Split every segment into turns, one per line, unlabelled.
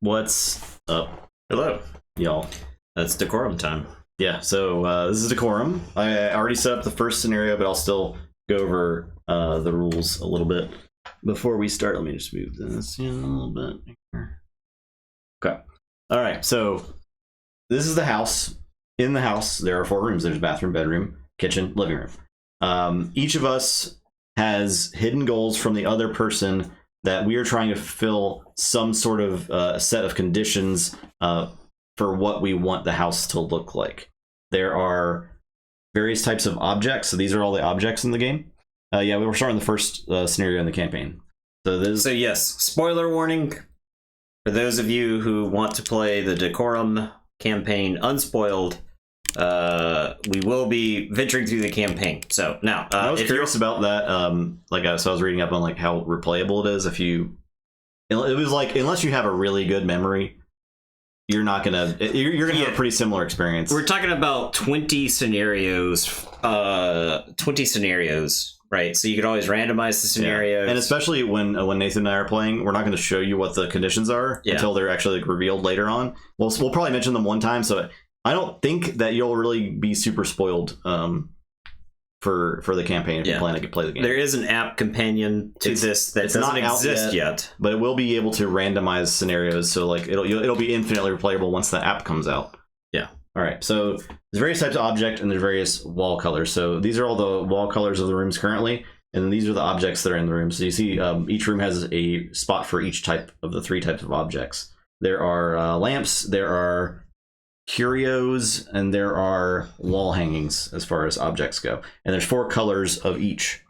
What's up,
Hello.
y'all?
That's Decorum time.
Yeah, so this is Decorum. I already set up the first scenario, but I'll still go over the rules a little bit before we start. Let me just move this a little bit here. Okay. All right, so this is the house. In the house, there are 4 rooms. There's bathroom, bedroom, kitchen, living room. Each of us has hidden goals from the other person that we are trying to fulfill some sort of set of conditions for what we want the house to look like. There are various types of objects. So these are all the objects in the game. Yeah, we were starting the first scenario in the campaign. So
yes, spoiler warning for those of you who want to play the Decorum campaign unspoiled. We will be venturing through the campaign. So now,
I was curious about that. So I was reading up on like how replayable it is. It was like, unless you have a really good memory, you're not gonna. You're gonna have a pretty similar experience.
We're talking about 20 scenarios. 20 scenarios, right? So you could always randomize the scenarios,
and especially when Nathan and I are playing, we're not going to show you what the conditions are until they're actually like revealed later on. We'll probably mention them one time, so I don't think that you'll really be super spoiled for the campaign if you plan to play the game.
There is an app companion to this that doesn't exist yet,
but it will be able to randomize scenarios. So like it'll be infinitely replayable once the app comes out.
Yeah.
All right. So there's various types of object and there's various wall colors. So these are all the wall colors of the rooms currently, and these are the objects that are in the room. So you see, each room has a spot for each type of the 3 types of objects. There are lamps. There are curios, and there are wall hangings as far as objects go, and there's 4 colors of each.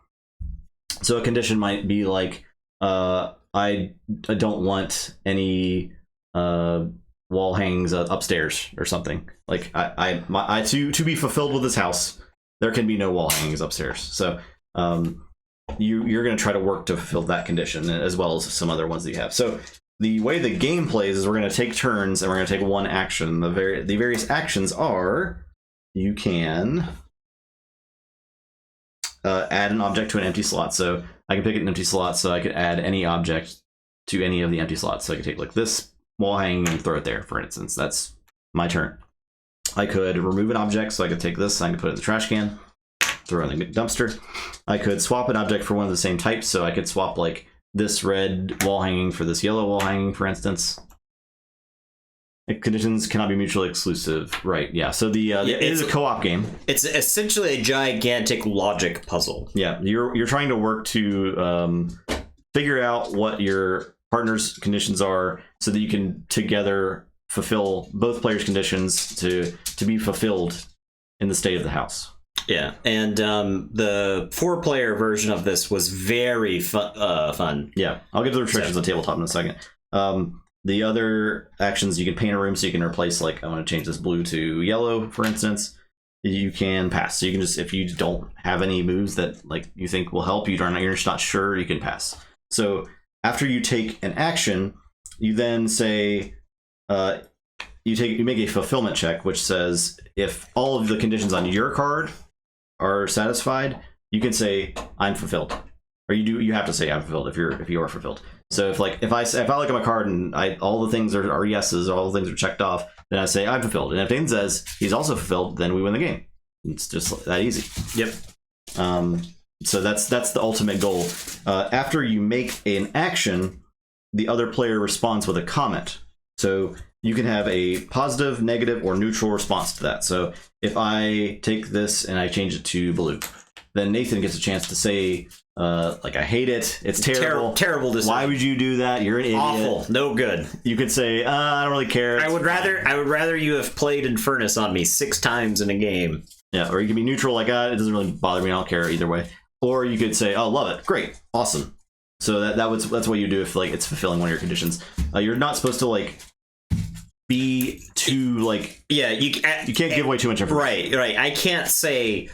So a condition might be like I don't want any wall hangings upstairs or something. Like I to be fulfilled with this house, there can be no wall hangings upstairs. So you're going to try to work to fulfill that condition as well as some other ones that you have. So the way the game plays is we're going to take turns and we're going to take one action. The various actions are, you can add an object to an empty slot. So I can pick an empty slot, so I could add any object to any of the empty slots. So I could take like this wall hanging and throw it there, for instance. That's my turn. I could remove an object, so I could take this, I can put it in the trash can, throw it in the dumpster. I could swap an object for one of the same type, so I could swap like this red wall hanging for this yellow wall hanging, for instance. Conditions cannot be mutually exclusive, right? Yeah. So it is a co-op game.
It's essentially a gigantic logic puzzle.
Yeah, you're trying to work to figure out what your partner's conditions are, so that you can together fulfill both players' conditions to be fulfilled in the state of the house.
Yeah, and the 4-player version of this was very fun.
Yeah, I'll get to the restrictions on tabletop in a second. The other actions, you can paint a room, so you can replace, like, I want to change this blue to yellow, for instance. You can pass. So you can just, if you don't have any moves that like you think will help, you're just not sure, you can pass. So after you take an action, you then say, you make a fulfillment check, which says if all of the conditions on your card are satisfied, you can say I'm fulfilled, or you have to say I'm fulfilled if you are fulfilled. So if I look at my card and all the things are yeses, all the things are checked off, then I say I'm fulfilled. And if Nathan says he's also fulfilled, then we win the game. It's just that easy.
Yep.
So that's the ultimate goal. After you make an action, the other player responds with a comment. So you can have a positive, negative, or neutral response to that. So if I take this and I change it to blue, then Nathan gets a chance to say, like, I hate it. It's terrible.
Terrible decision.
Why would you do that? You're an idiot.
Awful. No good.
You could say, I don't really care.
I would rather you have played Infernus on me 6 times in a game.
Yeah, or you can be neutral, like, it doesn't really bother me. I don't care either way. Or you could say, oh, love it. Great. Awesome. So that's what you do if like it's fulfilling one of your conditions. You're not supposed to like be too like,
yeah, you
can't give away too much information.
Right. I can't say,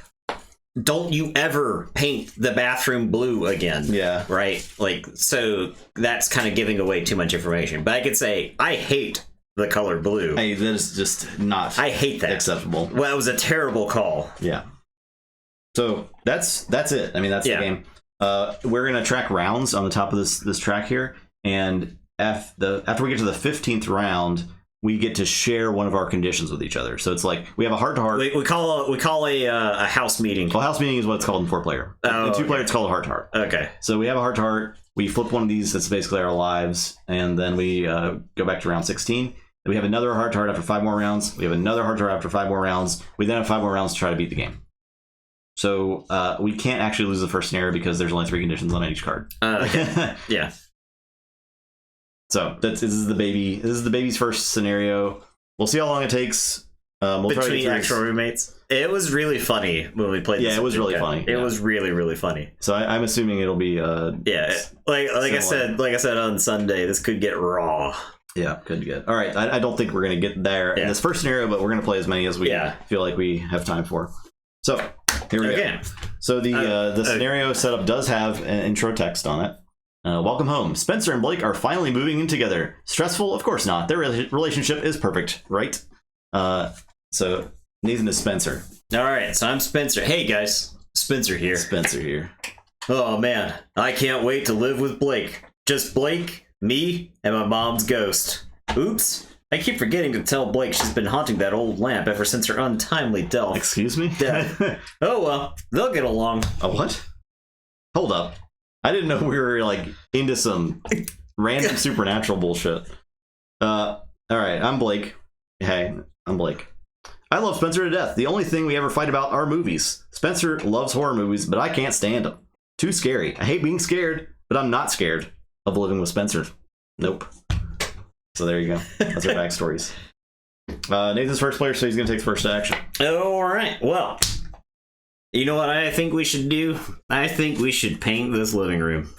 don't you ever paint the bathroom blue again.
Yeah.
Right. Like, so that's kind of giving away too much information. But I could say, I hate the color blue.
Hey, that is just not.
I hate that.
Acceptable.
Well, it was a terrible call.
Yeah. So that's it. I mean, that's the game. We're gonna track rounds on the top of this track here, and after we get to the 15th round, we get to share one of our conditions with each other. So it's like we have a heart-to-heart.
We call a house meeting.
Well, house meeting is what it's called in 4-player. In 2-player, it's called a heart-to-heart.
Okay.
So we have a heart-to-heart. We flip one of these. That's basically our lives, and then we go back to round 16. We have another heart-to-heart after 5 more rounds. We have another heart-to-heart after 5 more rounds. We then have 5 more rounds to try to beat the game. So we can't actually lose the first scenario because there's only 3 conditions on each card.
Okay. Yeah.
So this is the baby. This is the baby's first scenario. We'll see how long it takes. We'll try to
Between
get
actual roommates. It was really funny when we played.
Yeah, it was really funny.
It was really, really funny.
So I'm assuming it'll be
like I said on Sunday, this could get raw.
Yeah, could get. All right, I don't think we're gonna get there in this first scenario, but we're gonna play as many as we feel like we have time for. So here we go. So the scenario setup does have an intro text on it. Welcome home. Spencer and Blake are finally moving in together. Stressful? Of course not. Their relationship is perfect, right? So Nathan is Spencer.
All right, so I'm Spencer. Hey guys, Spencer here.
Spencer here.
Oh man, I can't wait to live with Blake. Just Blake, me, and my mom's ghost. Oops. I keep forgetting to tell Blake she's been haunting that old lamp ever since her untimely death.
Excuse me?
Oh well, they'll get along.
A what? Hold up. I didn't know we were like into some random supernatural bullshit. All right, I'm Blake. Hey, I'm Blake. I love Spencer to death. The only thing we ever fight about are movies. Spencer loves horror movies, but I can't stand them. Too scary. I hate being scared, but I'm not scared of living with Spencer. Nope. So there you go. That's our backstories. Nathan's first player, so he's going to take the first action.
All right. Well, you know what I think we should do? I think we should paint this living room.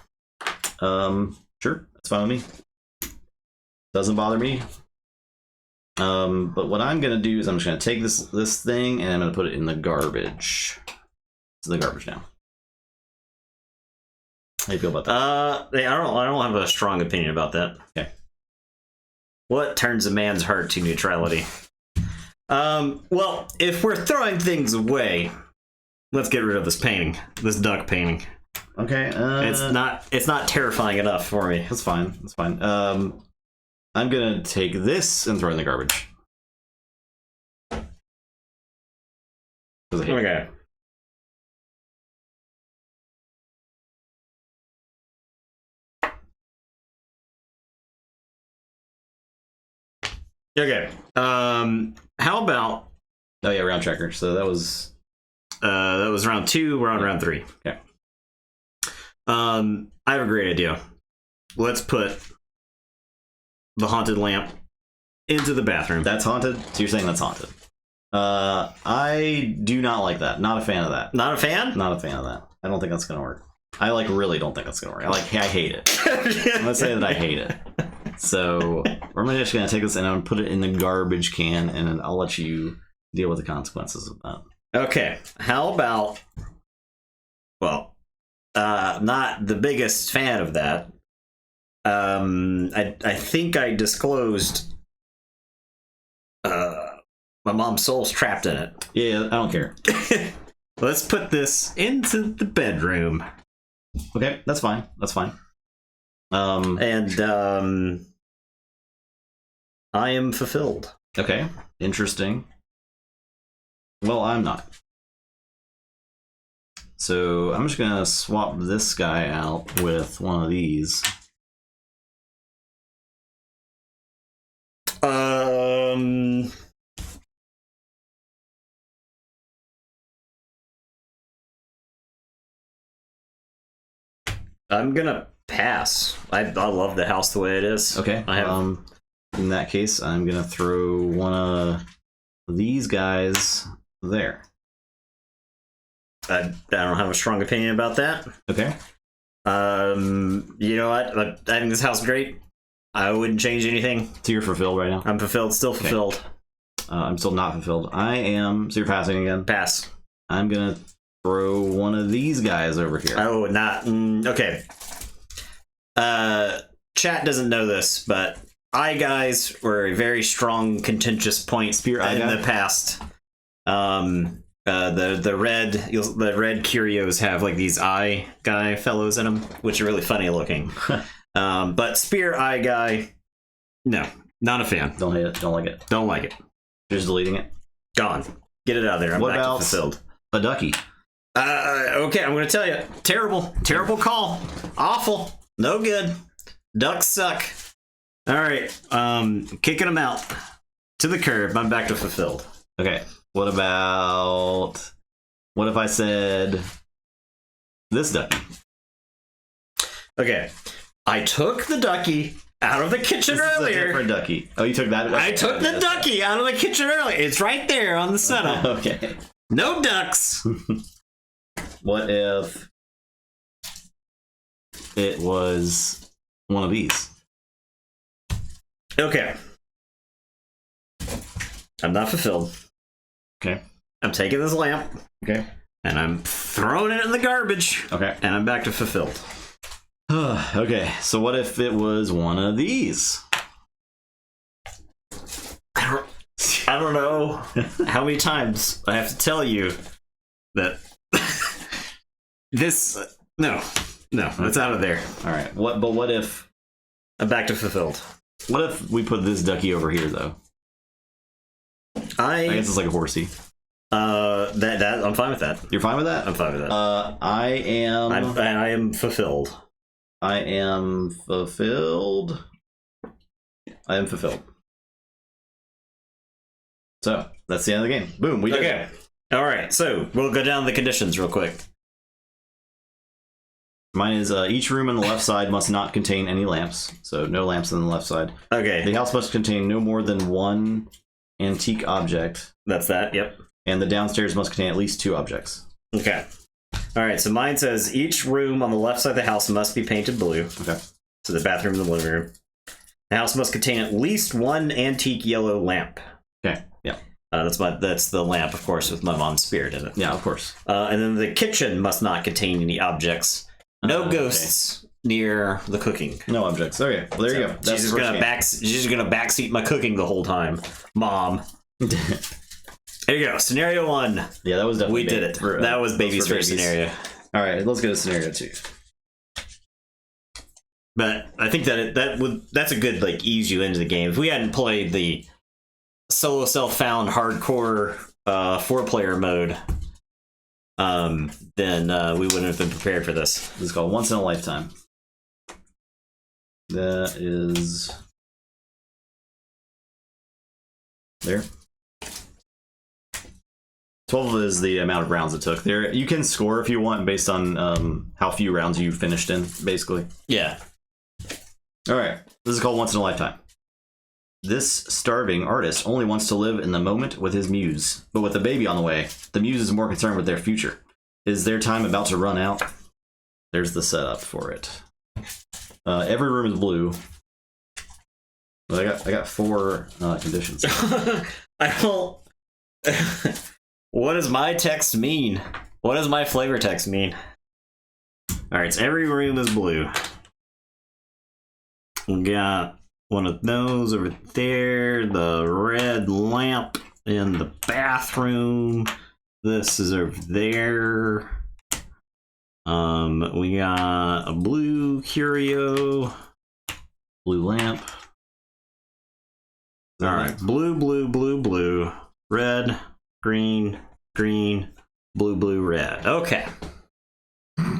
Sure. That's fine with me. Doesn't bother me. But what I'm going to do is I'm just going to take this thing and I'm going to put it in the garbage. It's in the garbage now. How do you feel about that?
I don't have a strong opinion about that.
Okay.
What turns a man's heart to neutrality? Well, if we're throwing things away, let's get rid of this painting, this duck painting.
Okay.
It's not terrifying enough for me.
That's fine. That's fine. I'm gonna take this and throw it in the garbage.
Okay. Okay. How about?
Oh yeah, round checker. So that was
round 2. We're on round 3.
Okay.
I have a great idea. Let's put the haunted lamp into the bathroom.
That's haunted? So you're saying that's haunted? I do not like that. Not a fan of that.
Not a fan?
Not a fan of that. I don't think that's gonna work. I really don't think that's gonna work. I hate it. I'm gonna say that I hate it. So we're just gonna take this and I'm gonna put it in the garbage can, and then I'll let you deal with the consequences of that.
Okay. How about? Well, not the biggest fan of that. I think I disclosed. My mom's soul's trapped in it.
Yeah, I don't care.
Let's put this into the bedroom.
Okay, that's fine. That's fine.
And I am fulfilled.
Okay, interesting. Well, I'm not. So I'm just gonna swap this guy out with one of these.
I'm gonna pass. I love the house the way it is.
Okay. In that case, I'm gonna throw one of these guys there.
I don't have a strong opinion about that.
Okay.
You know what? I think this house is great. I wouldn't change anything.
So you're fulfilled right now?
I'm fulfilled. Still fulfilled.
I'm still not fulfilled. I am. So you're passing again?
Pass.
I'm gonna throw one of these guys over here.
Oh, not okay. Chat doesn't know this, but eye guys were a very strong, contentious point in the past. The red curios have like these eye guy fellows in them, which are really funny looking. But Spear Eye Guy, no, not a fan.
Don't hate it. Don't like it.
Don't like it.
Just deleting it.
Gone. Get it out of there. I'm
What
back
about
to fulfilled.
a ducky?
Okay, I'm gonna tell you. Terrible call. Awful. No good. Ducks suck. All right, kicking them out to the curb. I'm back to fulfilled.
Okay. What if I said this ducky?
Okay, I took the ducky out of the kitchen
This is a
earlier.
different ducky. Oh, you took that?
I took the ducky out of the kitchen earlier. It's right there on the setup.
Okay.
No ducks.
What if it was one of these?
Okay. I'm not fulfilled.
Okay.
I'm taking this lamp
Okay.
and I'm throwing it in the garbage.
Okay.
And I'm back to fulfilled.
Okay. So what if it was one of these?
I don't know how many times I have to tell you that this. No, it's out of there.
All right. What if?
I'm back to fulfilled.
What if we put this ducky over here though? I guess it's like a horsey.
That I'm fine with that.
You're fine with that?
I'm fine with that.
I am.
I am fulfilled.
I am fulfilled. I am fulfilled. So that's the end of the game. Boom. We did it.
Okay. All right. So we'll go down the conditions real quick.
Mine is each room on the left side must not contain any lamps. So no lamps on the left side.
Okay.
The house must contain no more than one antique object.
That's that. Yep.
And the downstairs must contain at least 2 objects.
Okay. All right. So mine says each room on the left side of the house must be painted blue.
Okay.
So the bathroom and the living room. The house must contain at least one antique yellow lamp.
Okay. Yeah.
That's the lamp, of course, with my mom's spirit in it.
Yeah, of course.
And then the kitchen must not contain any objects. No ghosts near the cooking.
No objects. Okay. Well, there you go. That's
She's just gonna backseat my cooking the whole time, Mom. There you go. Scenario 1.
Yeah, that was definitely.
We did it. That was baby's first scenario.
All right, let's go to scenario 2.
But I think that's a good ease you into the game. If we hadn't played the solo self-found hardcore 4-player mode, then we wouldn't have been prepared for this.
This is called Once in a Lifetime. That is there. 12 is the amount of rounds it took. There, you can score if you want based on how few rounds you finished in, basically.
Yeah.
All right, this is called Once in a Lifetime. This starving artist only wants to live in the moment with his muse, but with a baby on the way, the muse is more concerned with their future. Is their time about to run out? There's the setup for it. Every room is blue. But I got 4 conditions.
I don't. What does my text mean? What does my flavor text mean? All right, so every room is blue. We got one of those over there. The red lamp in the bathroom. This is over there. We got a blue curio.
Blue lamp.
All right, blue, red, green, blue, red. Okay.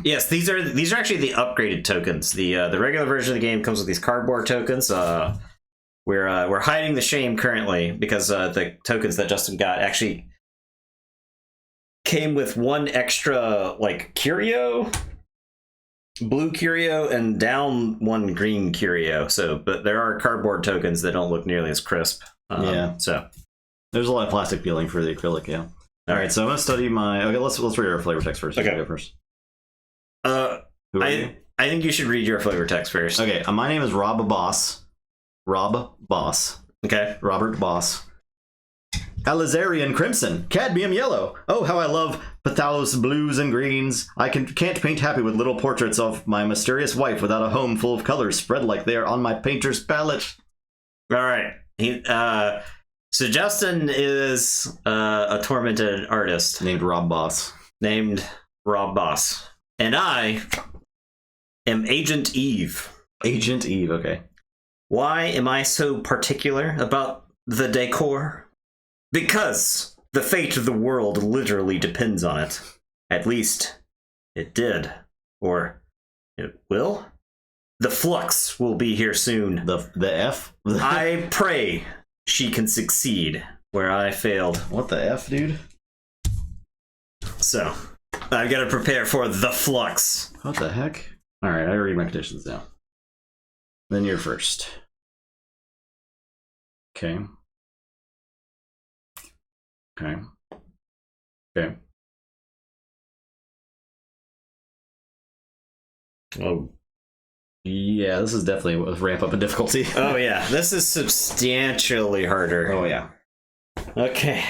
Yes, these are actually the upgraded tokens. The regular version of the game comes with these cardboard tokens. We're hiding the shame currently because the tokens that Justin got actually came with one extra curio, blue curio, and down one green curio. So, but there are cardboard tokens that don't look nearly as crisp.
Yeah.
So
there's a lot of plastic peeling for the acrylic. Yeah. All right, so I'm gonna study my. Okay, let's read our flavor text first.
Okay.
Go first.
Who are you? I think you should read your flavor text first.
Okay, my name is Rob Boss. Rob Boss.
Okay.
Robert Boss. Alizarian crimson, cadmium yellow. Oh, how I love Pathalos blues and greens. I can't paint happy with little portraits of my mysterious wife without a home full of colors spread like they are on my painter's palette.
All right. So Justin is a tormented artist
Named Rob Boss.
named Rob Boss, and I am Agent Eve.
Agent Eve, okay.
Why am I so particular about the decor? Because the fate of the world literally depends on it. At least, it did. Or, it will? The flux will be here soon.
The F?
I pray she can succeed where I failed.
What the F, dude?
So, I've got to prepare for the flux.
What the heck? Alright, I read my conditions now. Then you're first. Okay. Okay. Okay.
Oh.
Yeah, this is definitely a ramp up in difficulty.
Oh yeah, this is substantially harder.
Oh yeah.
Okay.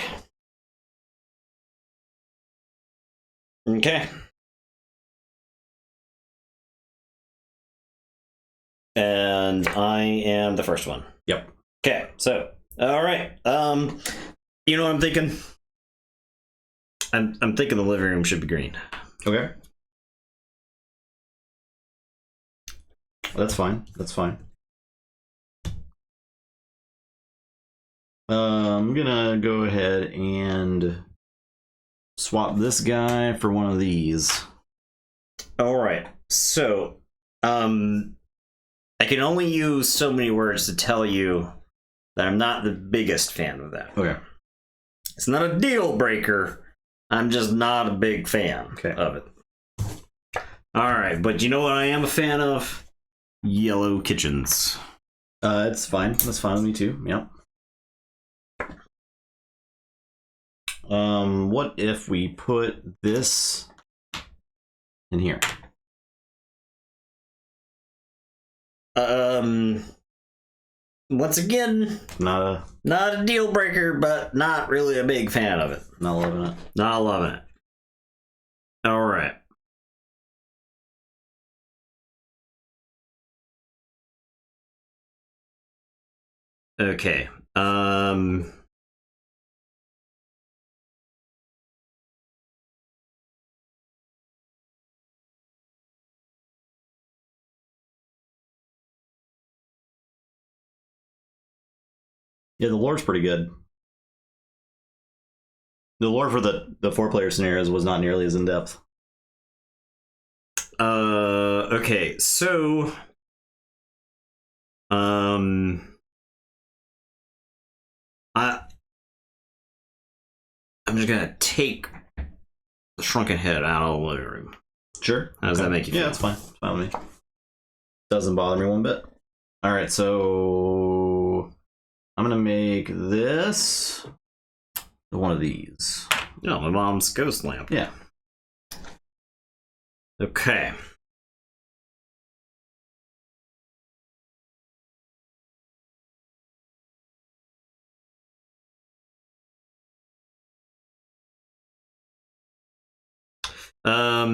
Okay. And I am the first one.
Yep.
Okay, so all right. You know what I'm thinking? I'm thinking the living room should be green.
Okay. That's fine. That's fine. I'm gonna go ahead and swap this guy for one of these.
All right. So, I can only use so many words to tell you that I'm not the biggest fan of that.
Okay.
It's not a deal breaker. I'm just not a big fan
Okay.
of it. All right, but you know what I am a fan of? Yellow kitchens.
It's fine. That's fine with me too. Yep. What if we put this in here?
Once again,
Not
not a deal breaker, but not really a big fan of it.
loving it.
Not loving it. All right. Okay.
Yeah, the lore's pretty good. The lore for the 4-player scenarios was not nearly as in depth.
Okay, so I'm just gonna take the shrunken head out of the living room.
Sure.
How does that make you feel?
Yeah, that's fine. It's fine with me. Doesn't bother me one bit. All right, so I'm gonna make this one of these.
No, my mom's ghost lamp.
Yeah.
Okay. I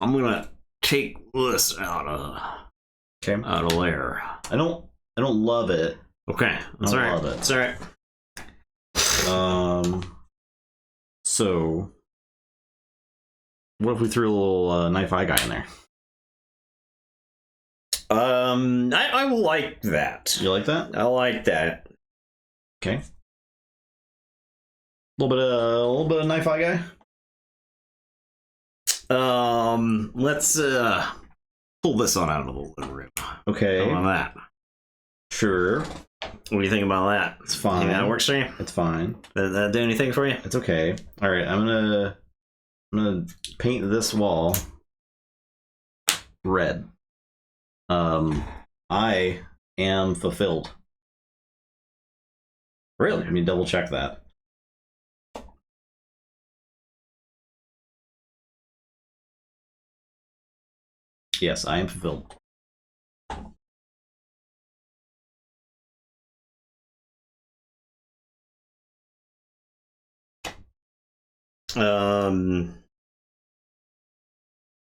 I'm gonna take this out of
Okay.
there.
I don't love it.
Okay, that's
I
all right.
love it.
That's all right.
So what if we threw a little knife eye guy in there?
I like that.
You like that?
I like that.
Okay. A little bit of knife eye guy.
Let's pull this one out of the living room.
Okay.
How about that?
Sure.
What do you think about that?
It's fine.
Think that works for you?
It's fine.
Did that do anything for you?
It's okay. All right. I'm gonna paint this wall red. I am fulfilled.
Really?
Let me double check that. Yes, I am fulfilled.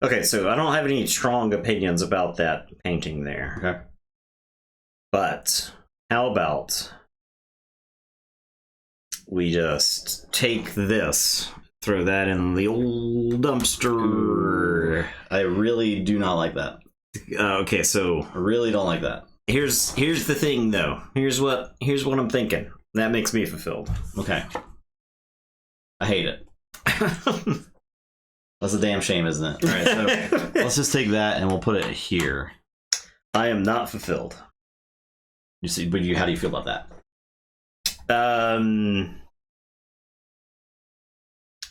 Okay, so I don't have any strong opinions about that painting there.
Okay.
But how about we just take this throw that in the old dumpster.
I really do not like that.
Okay, so
I really don't like that.
here's the thing, though. Here's what I'm thinking. That makes me fulfilled.
Okay. I hate it. That's a damn shame, isn't it? All right, so let's just take that and we'll put it here.
I am not fulfilled.
You see, but how do you feel about that?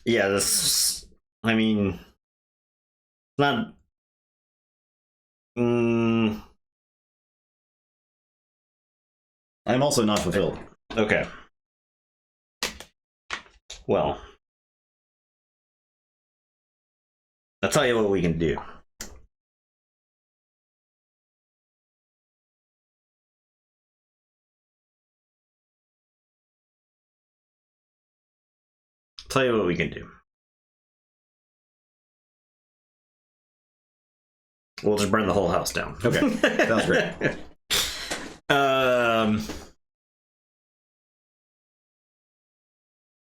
Yeah, this. I mean, not.
I'm also not fulfilled.
Okay. Well, I'll tell you what we can do. Tell you what we can do. We'll just burn the whole house down.
Okay, sounds great.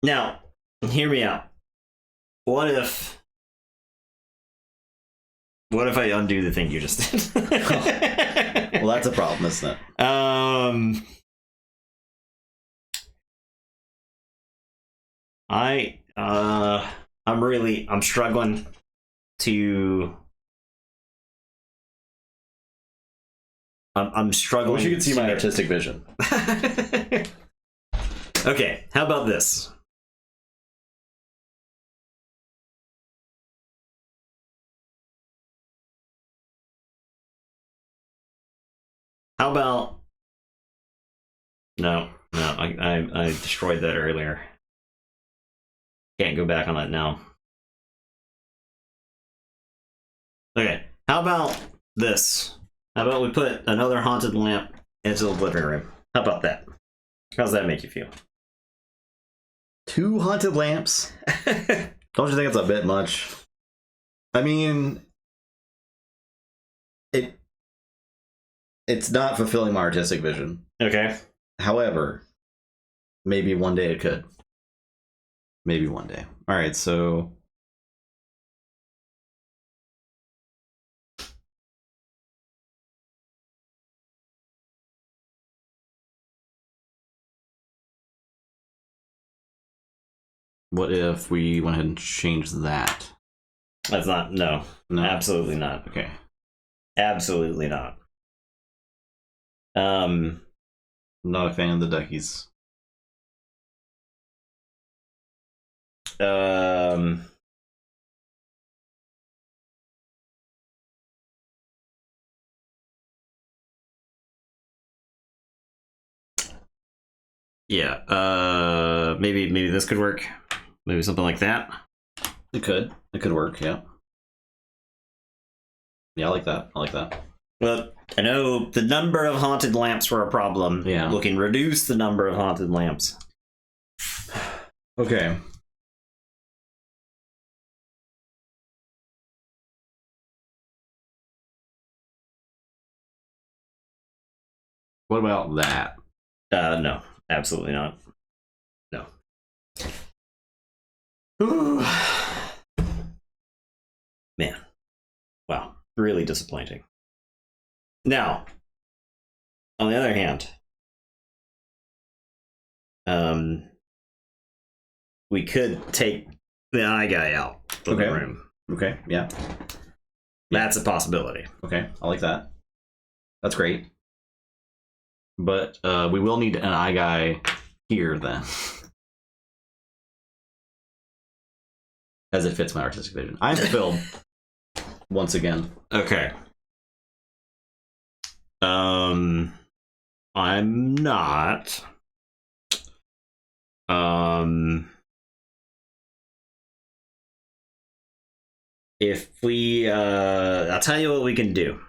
Now, hear me out. What if I undo the thing you just did?
Well, that's a problem, isn't it?
I'm struggling to. I'm
I
struggling.
wish you could see
to
my
make-
artistic vision.
Okay, how about this? How about? No, I destroyed that earlier. Can't go back on it now. Okay, how about this? How about we put another haunted lamp into the living room? How about that? How's that make you feel?
2 haunted lamps? Don't you think it's a bit much? I mean, it's not fulfilling my artistic vision.
Okay.
However, maybe one day it could. Maybe one day. All right, so what if we went ahead and changed that?
That's not. No.
No.
Absolutely not.
Okay.
Absolutely not.
I'm not a fan of the duckies.
Yeah. Maybe this could work. Maybe something like that.
It could. It could work, yeah. Yeah, I like that. I like that.
Well, I know the number of haunted lamps were a problem.
Yeah.
We can reduce the number of haunted lamps.
Okay. What about that?
No, absolutely not. No. Man. Wow. Really disappointing. Now, on the other hand, we could take the eye guy out of the room.
Okay, yeah.
That's a possibility.
Okay, I like that. That's great. But we will need an eye guy here then. As it fits my artistic vision. I'm fulfilled once again.
Okay. I'm not. If we, I'll tell you what we can do.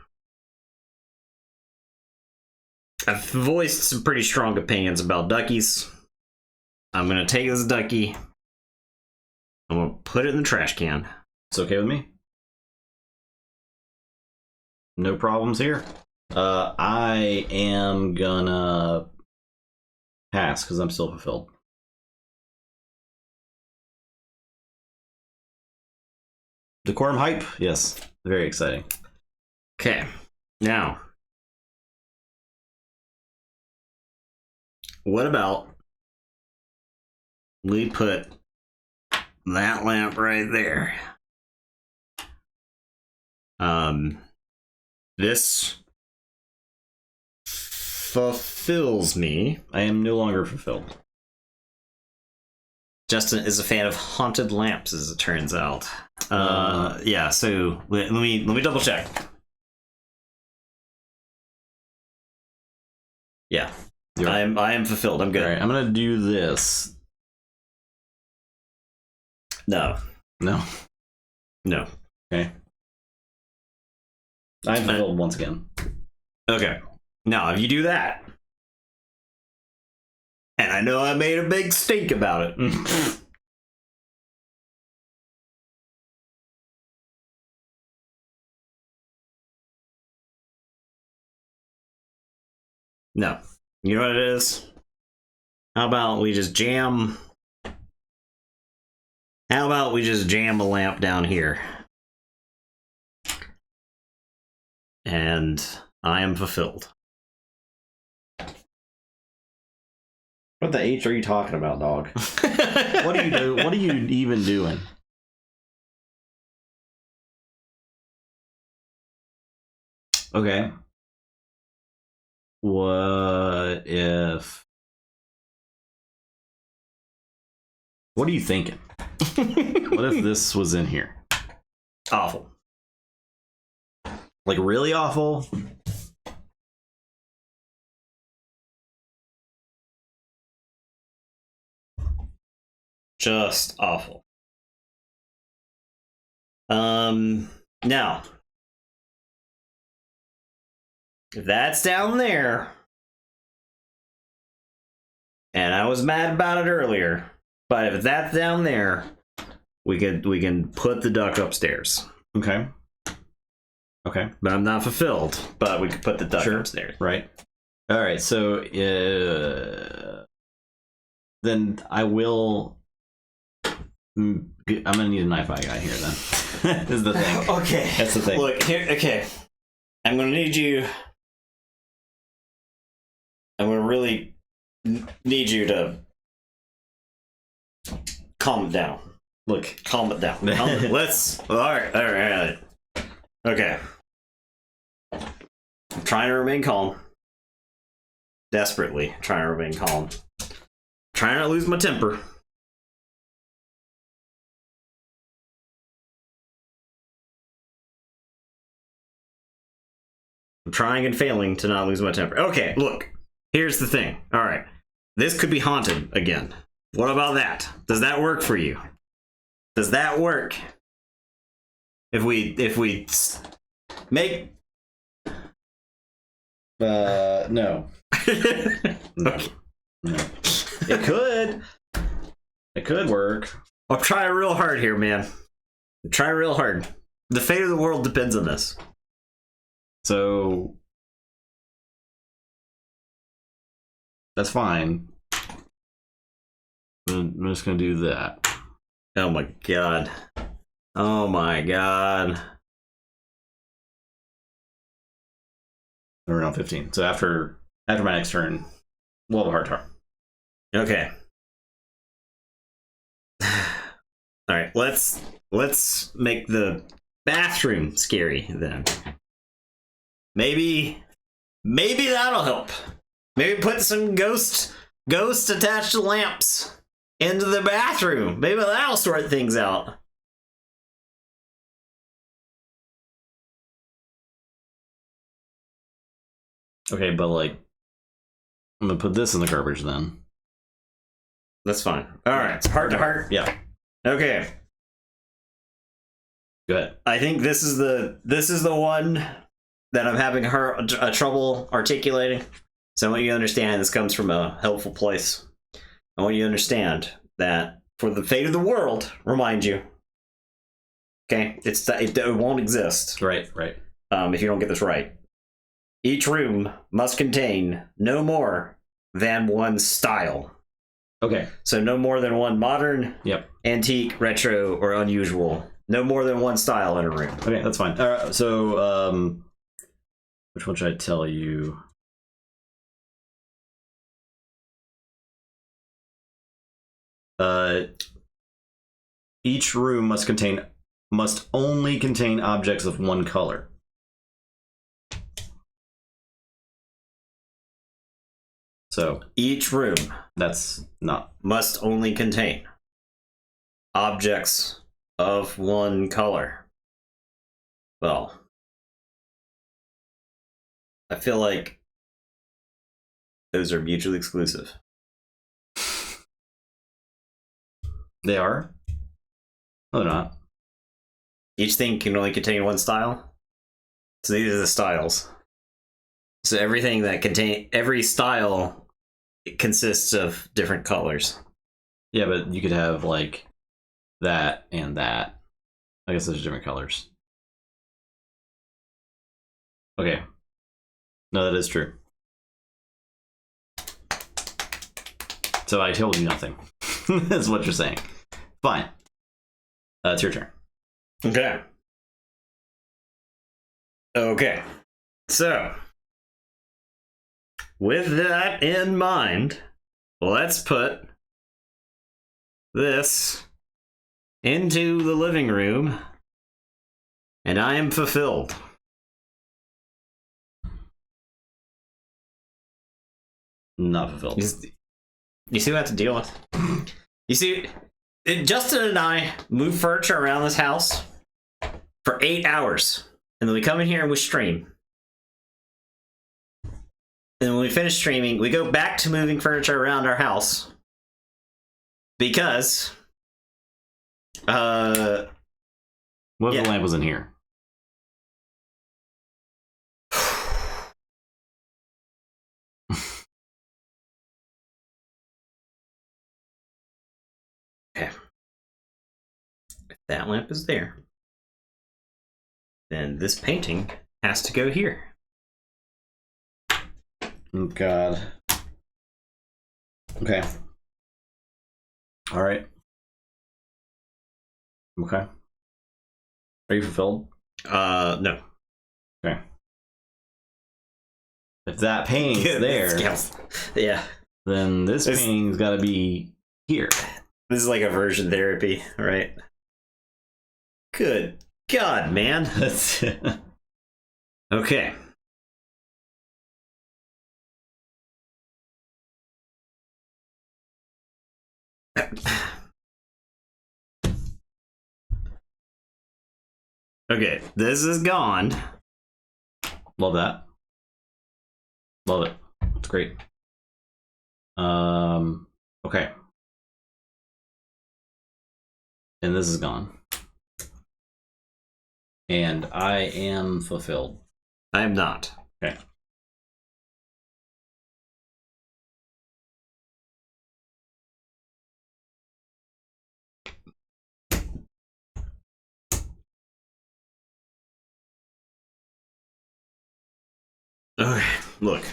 I've voiced some pretty strong opinions about duckies. I'm gonna take this ducky. I'm gonna put it in the trash can.
It's okay with me. No problems here. I am gonna pass because I'm still fulfilled. Decorum hype? Yes. Very exciting.
Okay. Now, what about we put that lamp right there? This fulfills me.
I am no longer fulfilled.
Justin is a fan of haunted lamps, as it turns out. Yeah. So let me double check. Yeah, I am fulfilled. I'm good.
All right, I'm gonna do this.
No.
Okay. I'm fulfilled once again.
Okay. Now, if you do that, and I know I made a big stink about it. No. You know what it is? How about we just jam a lamp down here? And I am fulfilled.
What the H are you talking about, dog? What are you doing? What are you even doing? Okay. What are you thinking? What if this was in here?
Awful.
Like really awful?
Just awful. Now, if that's down there, and I was mad about it earlier, but if that's down there, we can put the duck upstairs.
Okay.
But I'm not fulfilled, but we could put the duck upstairs.
Right. All right. So then I will. I'm gonna need a knife eye guy here. Then is the thing.
Okay.
That's the thing.
Look here. Okay. I'm gonna need you. I'm gonna really need you to calm it down.
Look,
calm it down. Let's. All right. Okay. I'm trying to remain calm. Desperately trying to remain calm. Trying not to lose my temper. I'm trying and failing to not lose my temper. Okay, look. Here's the thing. All right. This could be haunted again. What about that? Does that work for you? Does that work? If we make
no. No.
Okay.
No. It could work.
I'm trying real hard here, man. I'm trying real hard. The fate of the world depends on this.
So that's fine. I'm just gonna do that.
Oh my god. Oh my god.
We're on 15. So after my next turn, we'll have a hard time.
Okay. All right, let's make the bathroom scary then. Maybe that'll help. Maybe put some ghost attached to lamps into the bathroom. Maybe that'll sort things out.
Okay, but like, I'm gonna put this in the garbage then.
That's fine. All right, it's heart to heart.
Yeah.
Okay.
Good.
I think this is the one that I'm having a trouble articulating. So I want you to understand this comes from a helpful place. I want you to understand that for the fate of the world, remind you. Okay, it won't exist.
Right.
If you don't get this right. Each room must contain no more than one style.
Okay.
So no more than one modern,
Yep.
antique, retro, or unusual No more than one style in a room.
Okay, that's fine. All right, so which one should I tell you? Each room must only contain objects of one color. So
each room
that's not
must only contain objects of one color. Well, I feel like those are mutually exclusive.
They are? No, they're not.
Each thing can only contain one style. So these are the styles. So everything that every style consists of different colors.
Yeah, but you could have like that and that. I guess those are different colors. Okay. No, that is true. So I told you nothing. That's what you're saying. Fine. It's your turn.
Okay. Okay. So, with that in mind, let's put this into the living room, and I am fulfilled.
Not fulfilled.
You see what I have to deal with? You see, Justin and I move furniture around this house for 8 hours. And then we come in here and we stream. And when we finish streaming, we go back to moving furniture around our house. Because...
what if the lamp was in here?
Okay. If that lamp is there, then this painting has to go here.
Oh, God. Okay. All right. Okay. Are you fulfilled?
No.
Okay. If that painting's there,
yeah,
then this painting's got to be here.
This is like aversion therapy, right? Good God, man. Okay. Okay, this is gone.
Love that. Love it. It's great. Okay. And this is gone. And I am fulfilled.
I am not.
Okay.
Okay, look.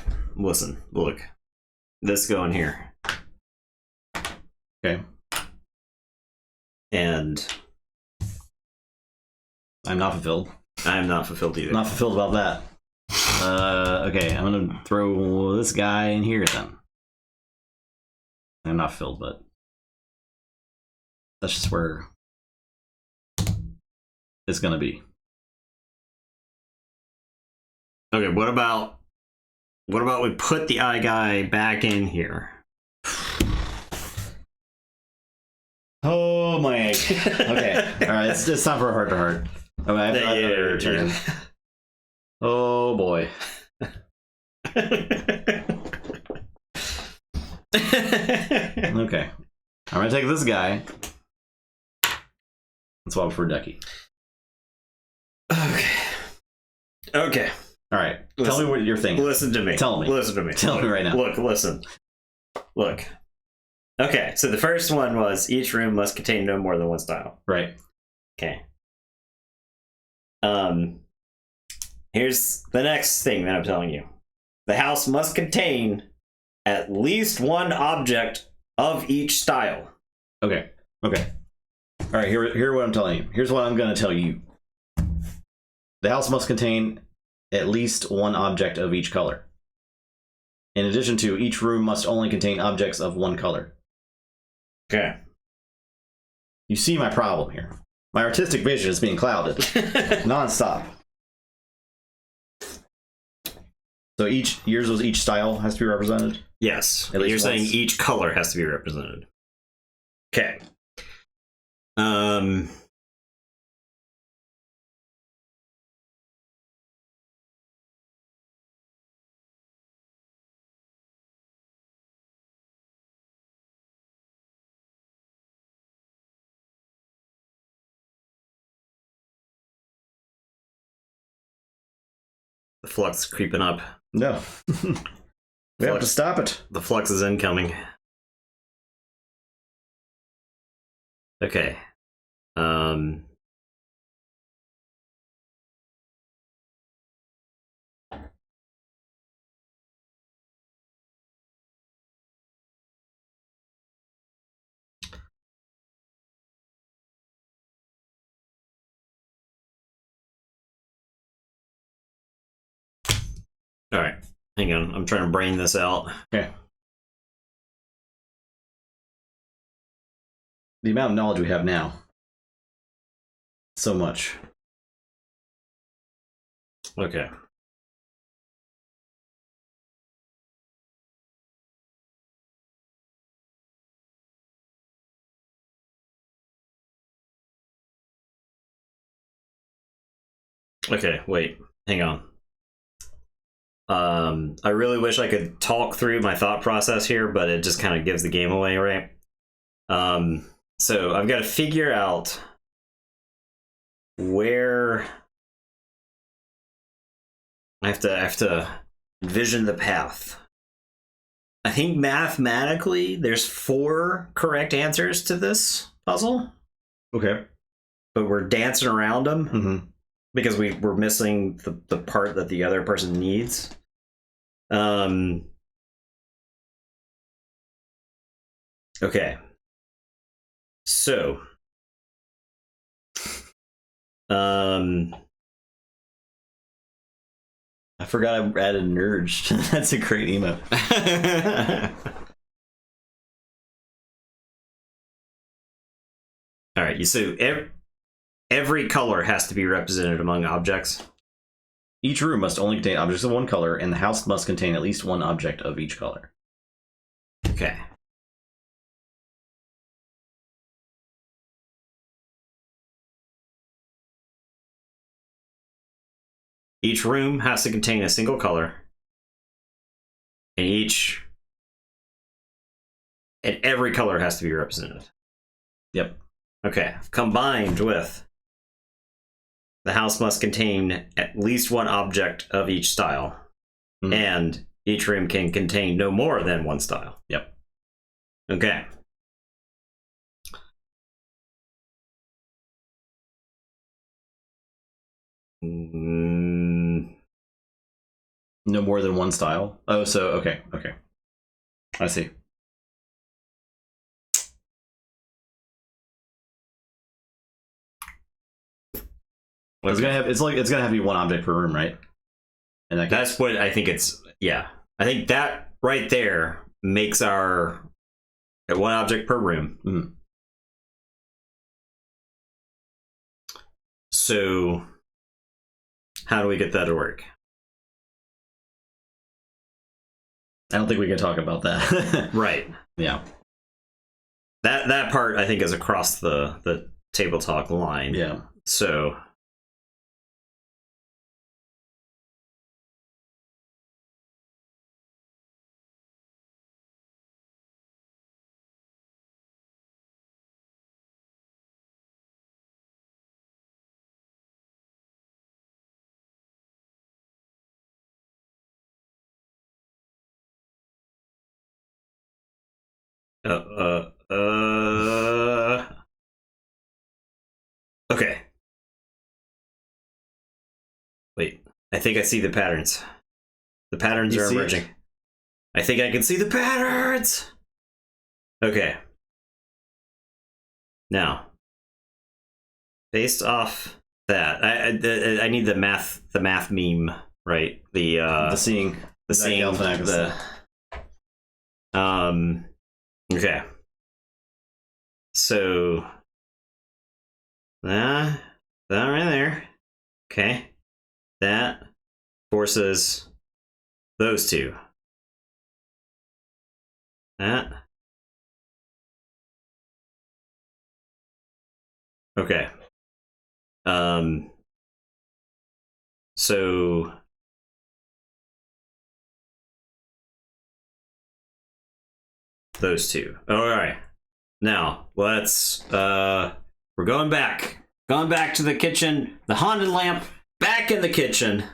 This going here.
Okay.
And
I'm not fulfilled.
I am not fulfilled either.
Not fulfilled about that. Okay, I'm gonna throw this guy in here then. I'm not filled, but that's just where it's gonna be.
Okay, what about we put the eye guy back in here?
Oh my! Okay, all right. It's time for a heart to heart. Okay, I have another turn. Oh boy. Okay, I'm gonna take this guy. Let's swap for Decky.
Okay.
All right. Tell me what you're thinking.
Listen to me.
Tell me.
Listen to me.
Tell me right now.
Listen. Look. Okay, so the first one was each room must contain no more than one style.
Right.
Okay. Here's the next thing that I'm telling you. The house must contain at least one object of each style.
Okay. Okay. All right, here what I'm telling you. Here's what I'm going to tell you. The house must contain at least one object of each color. In addition to, each room must only contain objects of one color.
Okay.
You see my problem here. My artistic vision is being clouded nonstop. So each style has to be represented?
Yes.
At least
You're saying
once.
each color has to be represented. Okay. The flux is creeping up.
No. We have to stop it.
The flux is incoming. Okay. All right. Hang on. I'm trying to brain this out.
Okay. The amount of knowledge we have now. So much.
Okay. Okay, wait. Hang on. I really wish I could talk through my thought process here, but it just kind of gives the game away, right? So I've got to figure out where I have to envision the path. I think mathematically there's 4 correct answers to this puzzle,
Okay.
but we're dancing around them
Mm-hmm.
because we're missing the part that the other person needs. Okay. So,
I forgot I added Nurged. That's a great emote.
All right. So every color has to be represented among objects.
Each room must only contain objects of one color, and the house must contain at least one object of each color.
Okay. Each room has to contain a single color, and every color has to be represented.
Yep.
Okay. Combined with the house must contain at least one object of each style, and each room can contain no more than one style.
Yep.
Okay.
No more than one style. Oh, so okay. I see. It's gonna have to be one object per room, right? And
That's what I think it's. Yeah, I think that right there makes our one object per room.
Mm-hmm.
So, how do we get that to work?
I don't think we can talk about that.
Right.
Yeah.
That part I think is across the table talk line.
Yeah.
So. Okay. Wait. I think I see the patterns. The patterns are emerging. I think I can see the patterns. Okay. Now, based off that, I need the math meme, right?
The seeing.
The seeing. Okay. So that right there. Okay. That forces those two. That. Okay. So those two. All right. Now, let's we're going back. Going back to the kitchen. The haunted lamp back in the kitchen.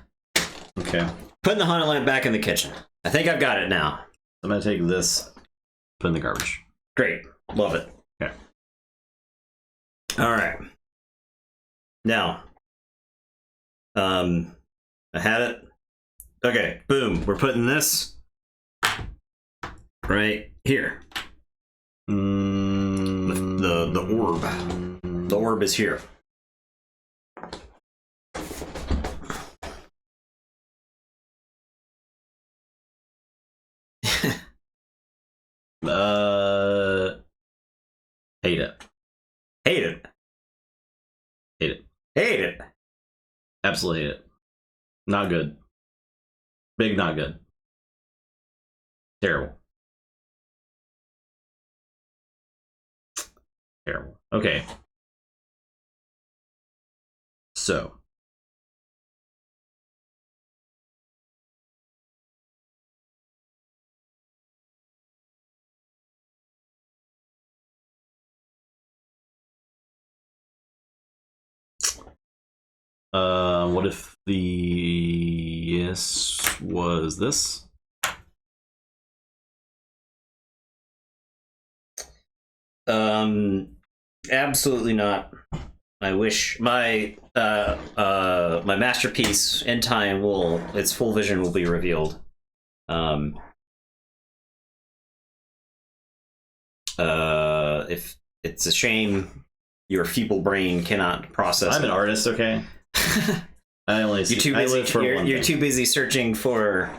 Okay.
Putting the haunted lamp back in the kitchen. I think I've got it now.
I'm gonna take this, put in the garbage.
Great. Love it.
Okay.
All right. Now, I had it. Okay, boom. We're putting this right here. The orb. The orb is here.
Hate it.
Hate it.
Hate it.
Hate it.
Absolutely hate it. Not good. Big not good. Terrible. Terrible. Okay. So. What if the yes was this?
Absolutely not. I wish my my masterpiece in time its full vision will be revealed. If it's a shame your feeble brain cannot process.
I'm an artist, okay? I only see,
you're too busy searching for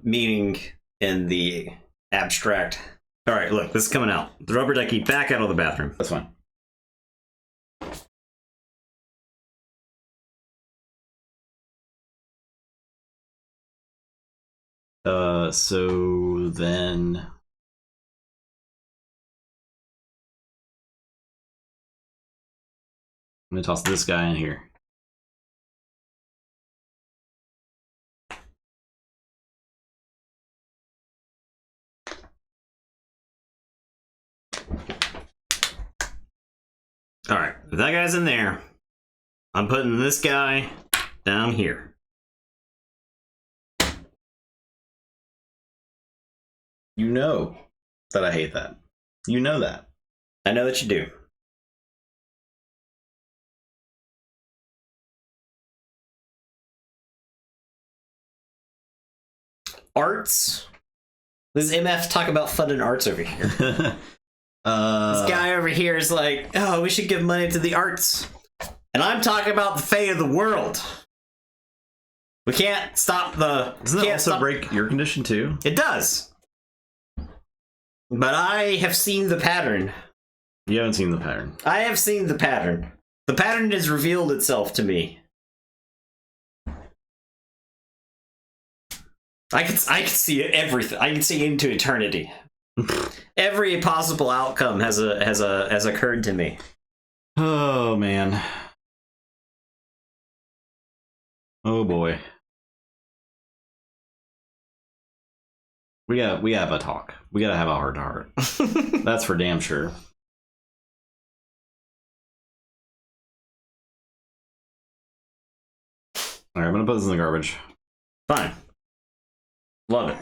meaning in the abstract. All right, look, this is coming out. The rubber ducky back out of the bathroom.
That's fine. So then I'm gonna toss this guy in here.
All right, if that guy's in there, I'm putting this guy down here.
You know that I hate that. You know that.
I know that you do. Arts? This MF talk about funding arts over here. This guy over here is like, oh, we should give money to the arts. And I'm talking about the fate of the world. We can't stop the...
Doesn't that also break your condition too?
It does. But I have seen the pattern.
You haven't seen the pattern.
I have seen the pattern. The pattern has revealed itself to me. I can see everything. I can see into eternity. Every possible outcome has occurred to me.
Oh man. Oh boy. We have a talk. We gotta have a heart to heart. That's for damn sure. Alright, I'm gonna put this in the garbage.
Fine. Love it.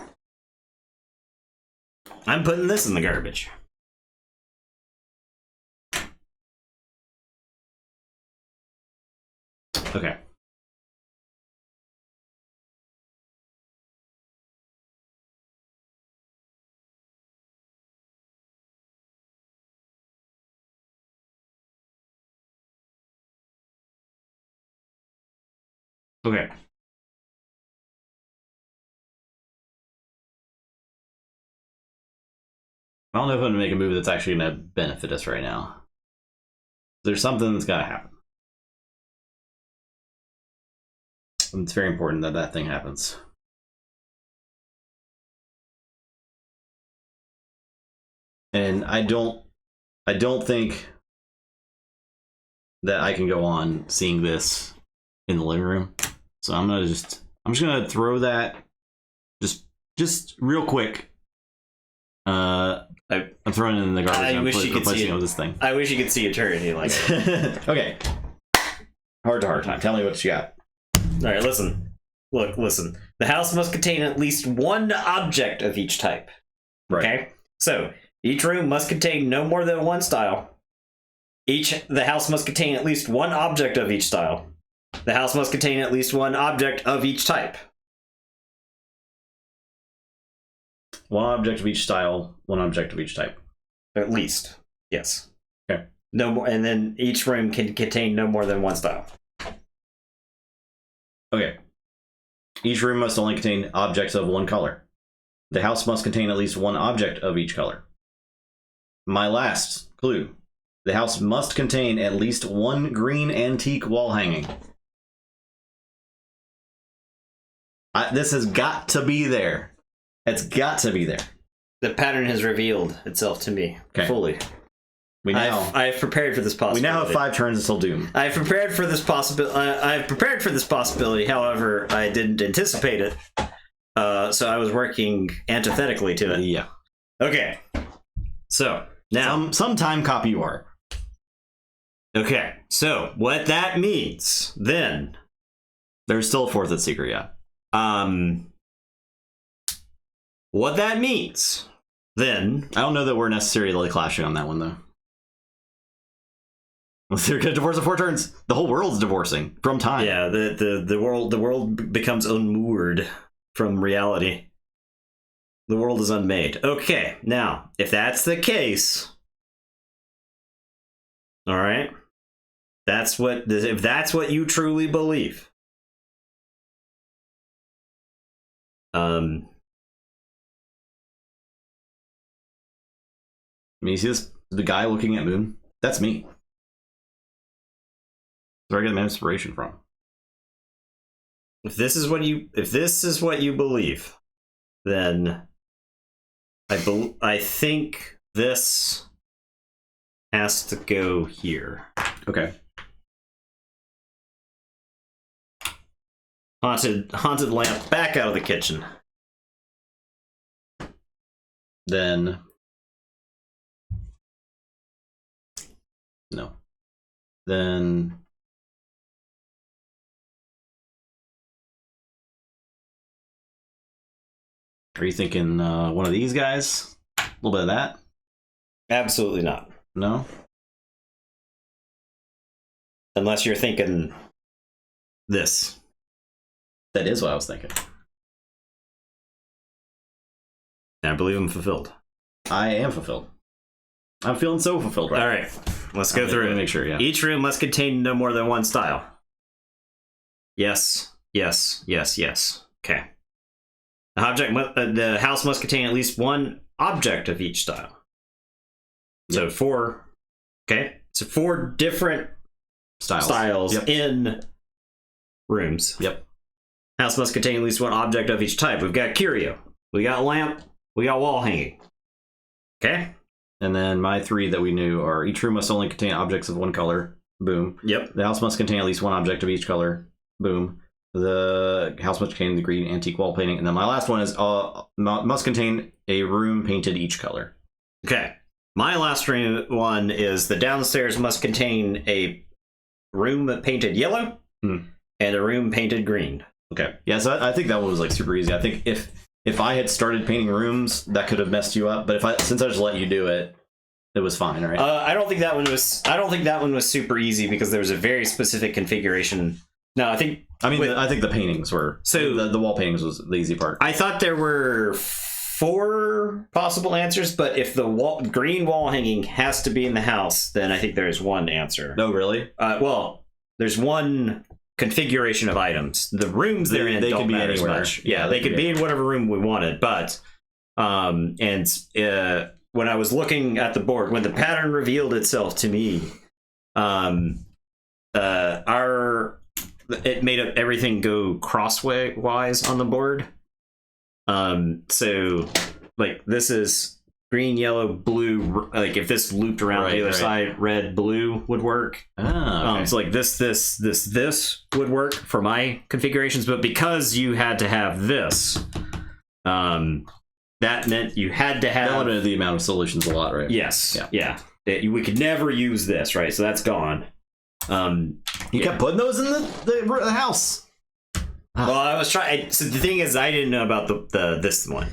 I'm putting this in the garbage.
Okay. Okay. I don't know if I'm going to make a move that's actually going to benefit us right now. There's something that's got to happen. And it's very important that that thing happens. And I don't think that I can go on seeing this in the living room. So I'm just gonna throw that just real quick. I'm throwing it in the garbage.
I wish you could see
this thing.
I wish you could see eternity like it.
Okay. Heart to heart time. Tell me what you got.
All right, listen. Look, listen. The house must contain at least one object of each type.
Right.
Okay? So, each room must contain no more than one style. The house must contain at least one object of each style. The house must contain at least one object of each type.
One object of each style, one object of each type.
At least. Yes.
Okay.
No more, and then each room can contain no more than one style.
Okay. Each room must only contain objects of one color. The house must contain at least one object of each color. My last clue. The house must contain at least one green antique wall hanging. This has got to be there. It's got to be there.
The pattern has revealed itself to me fully. I've prepared for this possibility.
We now have 5 turns until doom.
I've prepared for this possibility. I've prepared for this possibility. However, I didn't anticipate it, so I was working antithetically to it.
Yeah.
Okay. So now,
sometime copy you are.
Okay. So what that means then?
There's still a 4th that's secret. Yeah.
What that means then?
I don't know that we're necessarily clashing on that one though. They're gonna divorce in 4 turns. The whole world's divorcing from time.
Yeah, the world becomes unmoored from reality. The world is unmade. Okay, now if that's the case, all right, if that's what you truly believe,
I mean, you see this? The guy looking at Moon? That's me. That's where I get my inspiration from.
If this is what you believe, then I think this has to go here.
Okay.
Haunted lamp back out of the kitchen.
Then no. Then are you thinking one of these guys? A little bit of that?
Absolutely not.
No?
Unless you're thinking this.
That is what I was thinking.
And I believe I'm fulfilled.
I am fulfilled. I'm feeling so fulfilled right now.
All right, let's go through it.
Make sure, yeah.
Each room must contain no more than one style. Yes, yes, yes, yes. Okay. The house must contain at least one object of each style. So
Yep.
4. Okay, so 4 different styles
Yep.
in rooms.
Yep.
House must contain at least one object of each type. We've got curio, we got lamp, we got wall hanging. Okay.
And then my 3 that we knew are each room must only contain objects of one color. Boom.
Yep.
The house must contain at least one object of each color. Boom. The house must contain the green antique wall painting. And then my last one is must contain a room painted each color.
Okay. My last one is the downstairs must contain a room painted yellow and a room painted green.
Okay. Yeah, so I think that one was like super easy. I think if I had started painting rooms, that could have messed you up. But since I just let you do it, it was fine, right?
I don't think that one was super easy because there was a very specific configuration. No, I think
the paintings were the wall paintings was the easy part.
I thought there were 4 possible answers, but if the green wall hanging has to be in the house, then I think there is one answer.
No, really?
Well, there's one configuration of items. The rooms they're in don't matter as much. Yeah, they could be in whatever room we wanted, but when I was looking at the board, when the pattern revealed itself to me, it made everything go crosswise on the board. So like this is green, yellow, blue. Like if this looped around the other side, red, blue would work. Okay. So like this would work for my configurations, but because you had to have this, that meant you had to have... That
limited the amount of solutions a lot, right?
Yes. Yeah. We could never use this, right? So that's gone.
You kept putting those in the house.
Well, I was trying... So the thing is, I didn't know about this one.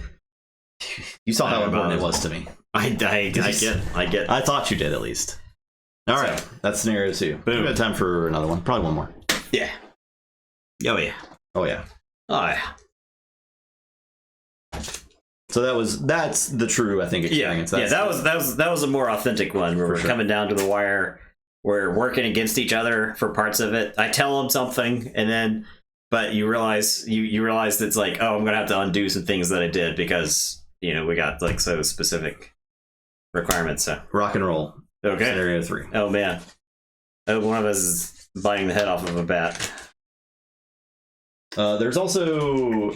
You saw how important it was to me.
I get.
I thought you did, at least. All right. That's scenario 2. Boom. We got time for another one. Probably one more.
Yeah. Oh, yeah.
Oh, yeah.
Oh, yeah.
So that's the true, I think, experience.
Yeah, that was a more authentic one where we're coming down to the wire. We're working against each other for parts of it. I tell them something, and then, but you realize it's like, oh, I'm gonna have to undo some things that I did because we got like so specific requirements. So
rock and roll.
Okay.
Scenario 3.
Oh man. Oh, one of us is biting the head off of a bat.
There's also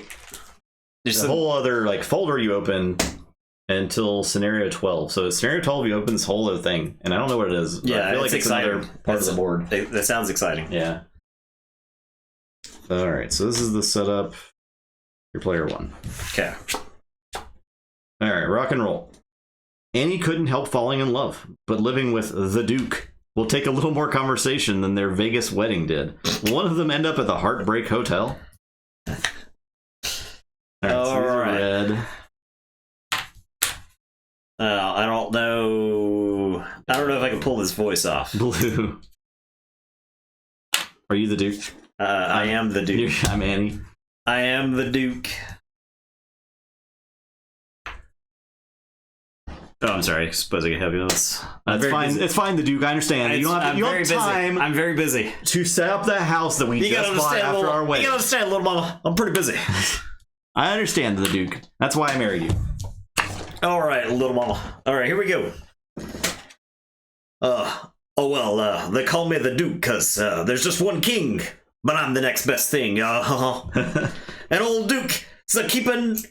a whole other like folder you open until scenario 12. So scenario 12, you open this whole other thing, and I don't know what it is.
Yeah, I feel like it's another
part of the board.
That sounds exciting.
Yeah. All right, so this is the setup. Your player 1.
Okay.
All right, rock and roll. Annie couldn't help falling in love, but living with the Duke will take a little more conversation than their Vegas wedding did. Will one of them end up at the Heartbreak Hotel?
All right.
Red.
I don't know. I don't know if I can pull this voice off.
Blue. Are you the Duke?
I am the Duke.
I'm Annie.
I am the Duke. Oh, I'm sorry. I suppose I can help you with this.
That's fine. Busy. It's fine, the Duke. I understand. You don't have time.
I'm very busy
to set up the house that we just bought after our wedding.
You gotta understand, little mama. I'm pretty busy.
I understand, the Duke. That's why I married you.
All right, little mama. All right, here we go. They call me the Duke because there's just one king, but I'm the next best thing. And old Duke is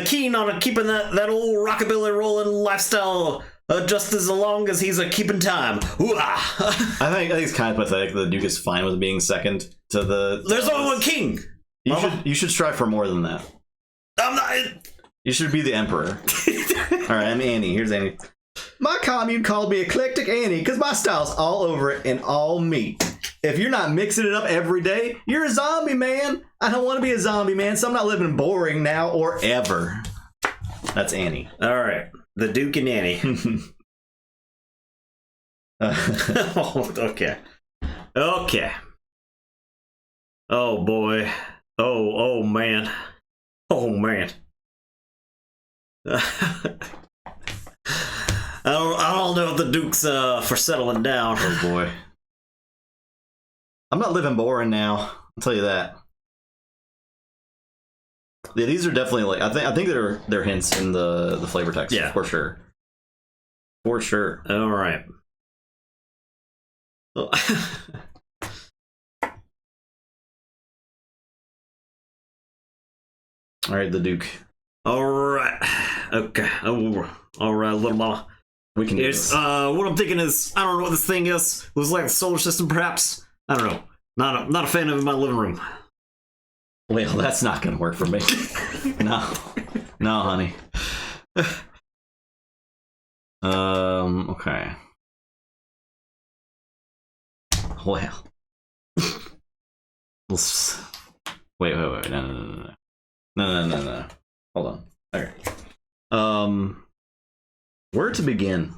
keen on keeping that old rockabilly rolling lifestyle just as long as he's keeping time.
I think it's kind of pathetic that the Duke is fine with being second to the...
There's only one king!
You should strive for more than that.
I'm not...
You should be the emperor. Alright, I'm Annie. Here's Annie. My commune called me Eclectic Annie because my style's all over it and all meat. If you're not mixing it up every day, you're a zombie, man. I don't want to be a zombie, man, so I'm not living boring now or ever. That's Annie.
Alright. The Duke and Annie. Okay. Okay. Oh, boy. Oh, man. Oh, man. I don't know if the Duke's for settling down.
Oh, boy. I'm not living boring now. I'll tell you that. Yeah, these are definitely like I think they're hints in the flavor text.
Yeah,
for sure. For sure.
All right.
All right, the Duke.
All right. Okay. All right, little mama.
We can do this.
What I'm thinking is, I don't know what this thing is. It was like the solar system, perhaps. I don't know. Not a fan of it in my living room.
Well, that's not gonna work for me. No, honey. Okay. Well. Wait. No. Hold on. Okay. Where to begin?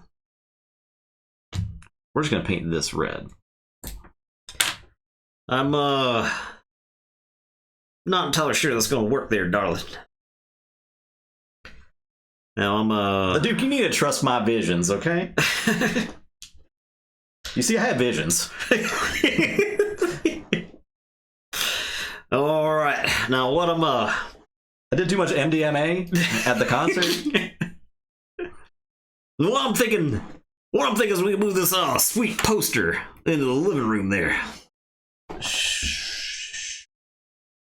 We're just gonna paint this red.
I'm not entirely sure that's gonna work there, darling. Now I'm
Duke, you need to trust my visions, okay? You see, I have visions.
All right. Now, what I'm
I did too much MDMA at the concert.
what I'm thinking is we move this sweet poster into the living room there.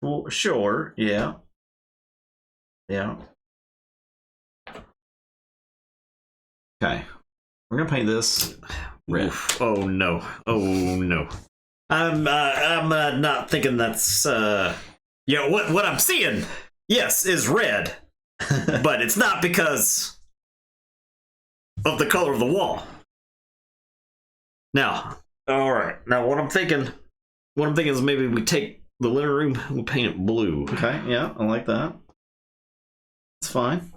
Well, sure. Yeah. Yeah. Okay. We're gonna paint this red.
Oof. Oh no. I'm not thinking that's what I'm seeing, yes, is red. But it's not because of the color of the wall. Now, all right. Now what I'm thinking is maybe we take the living room and we paint it blue.
Okay, yeah, I like that. It's fine.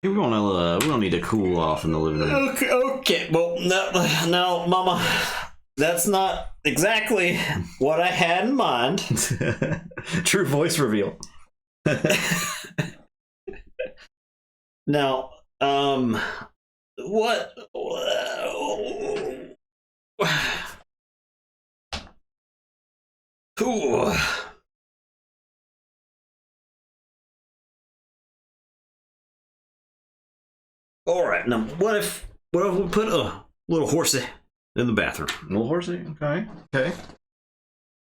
We don't need to cool off in the living room.
Okay. Well, no, Mama, that's not exactly what I had in mind.
True voice reveal.
Now, what? Ooh. All right. Now, what if we put a little horsey in the bathroom?
Little horsey. Okay. Okay.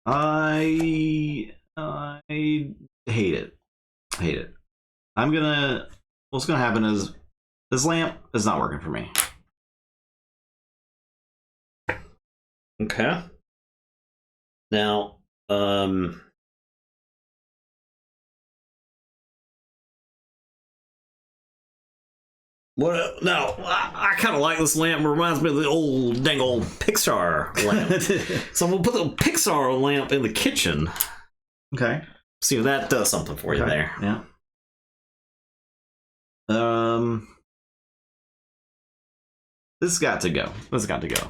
I hate it. Hate it. What's gonna happen is this lamp is not working for me.
Okay. Now, what? Now, I kind of like this lamp. It reminds me of the old dang old Pixar lamp. So we'll put the Pixar lamp in the kitchen.
Okay.
See if that does something for you there.
Yeah. This has got to go. This has got to go.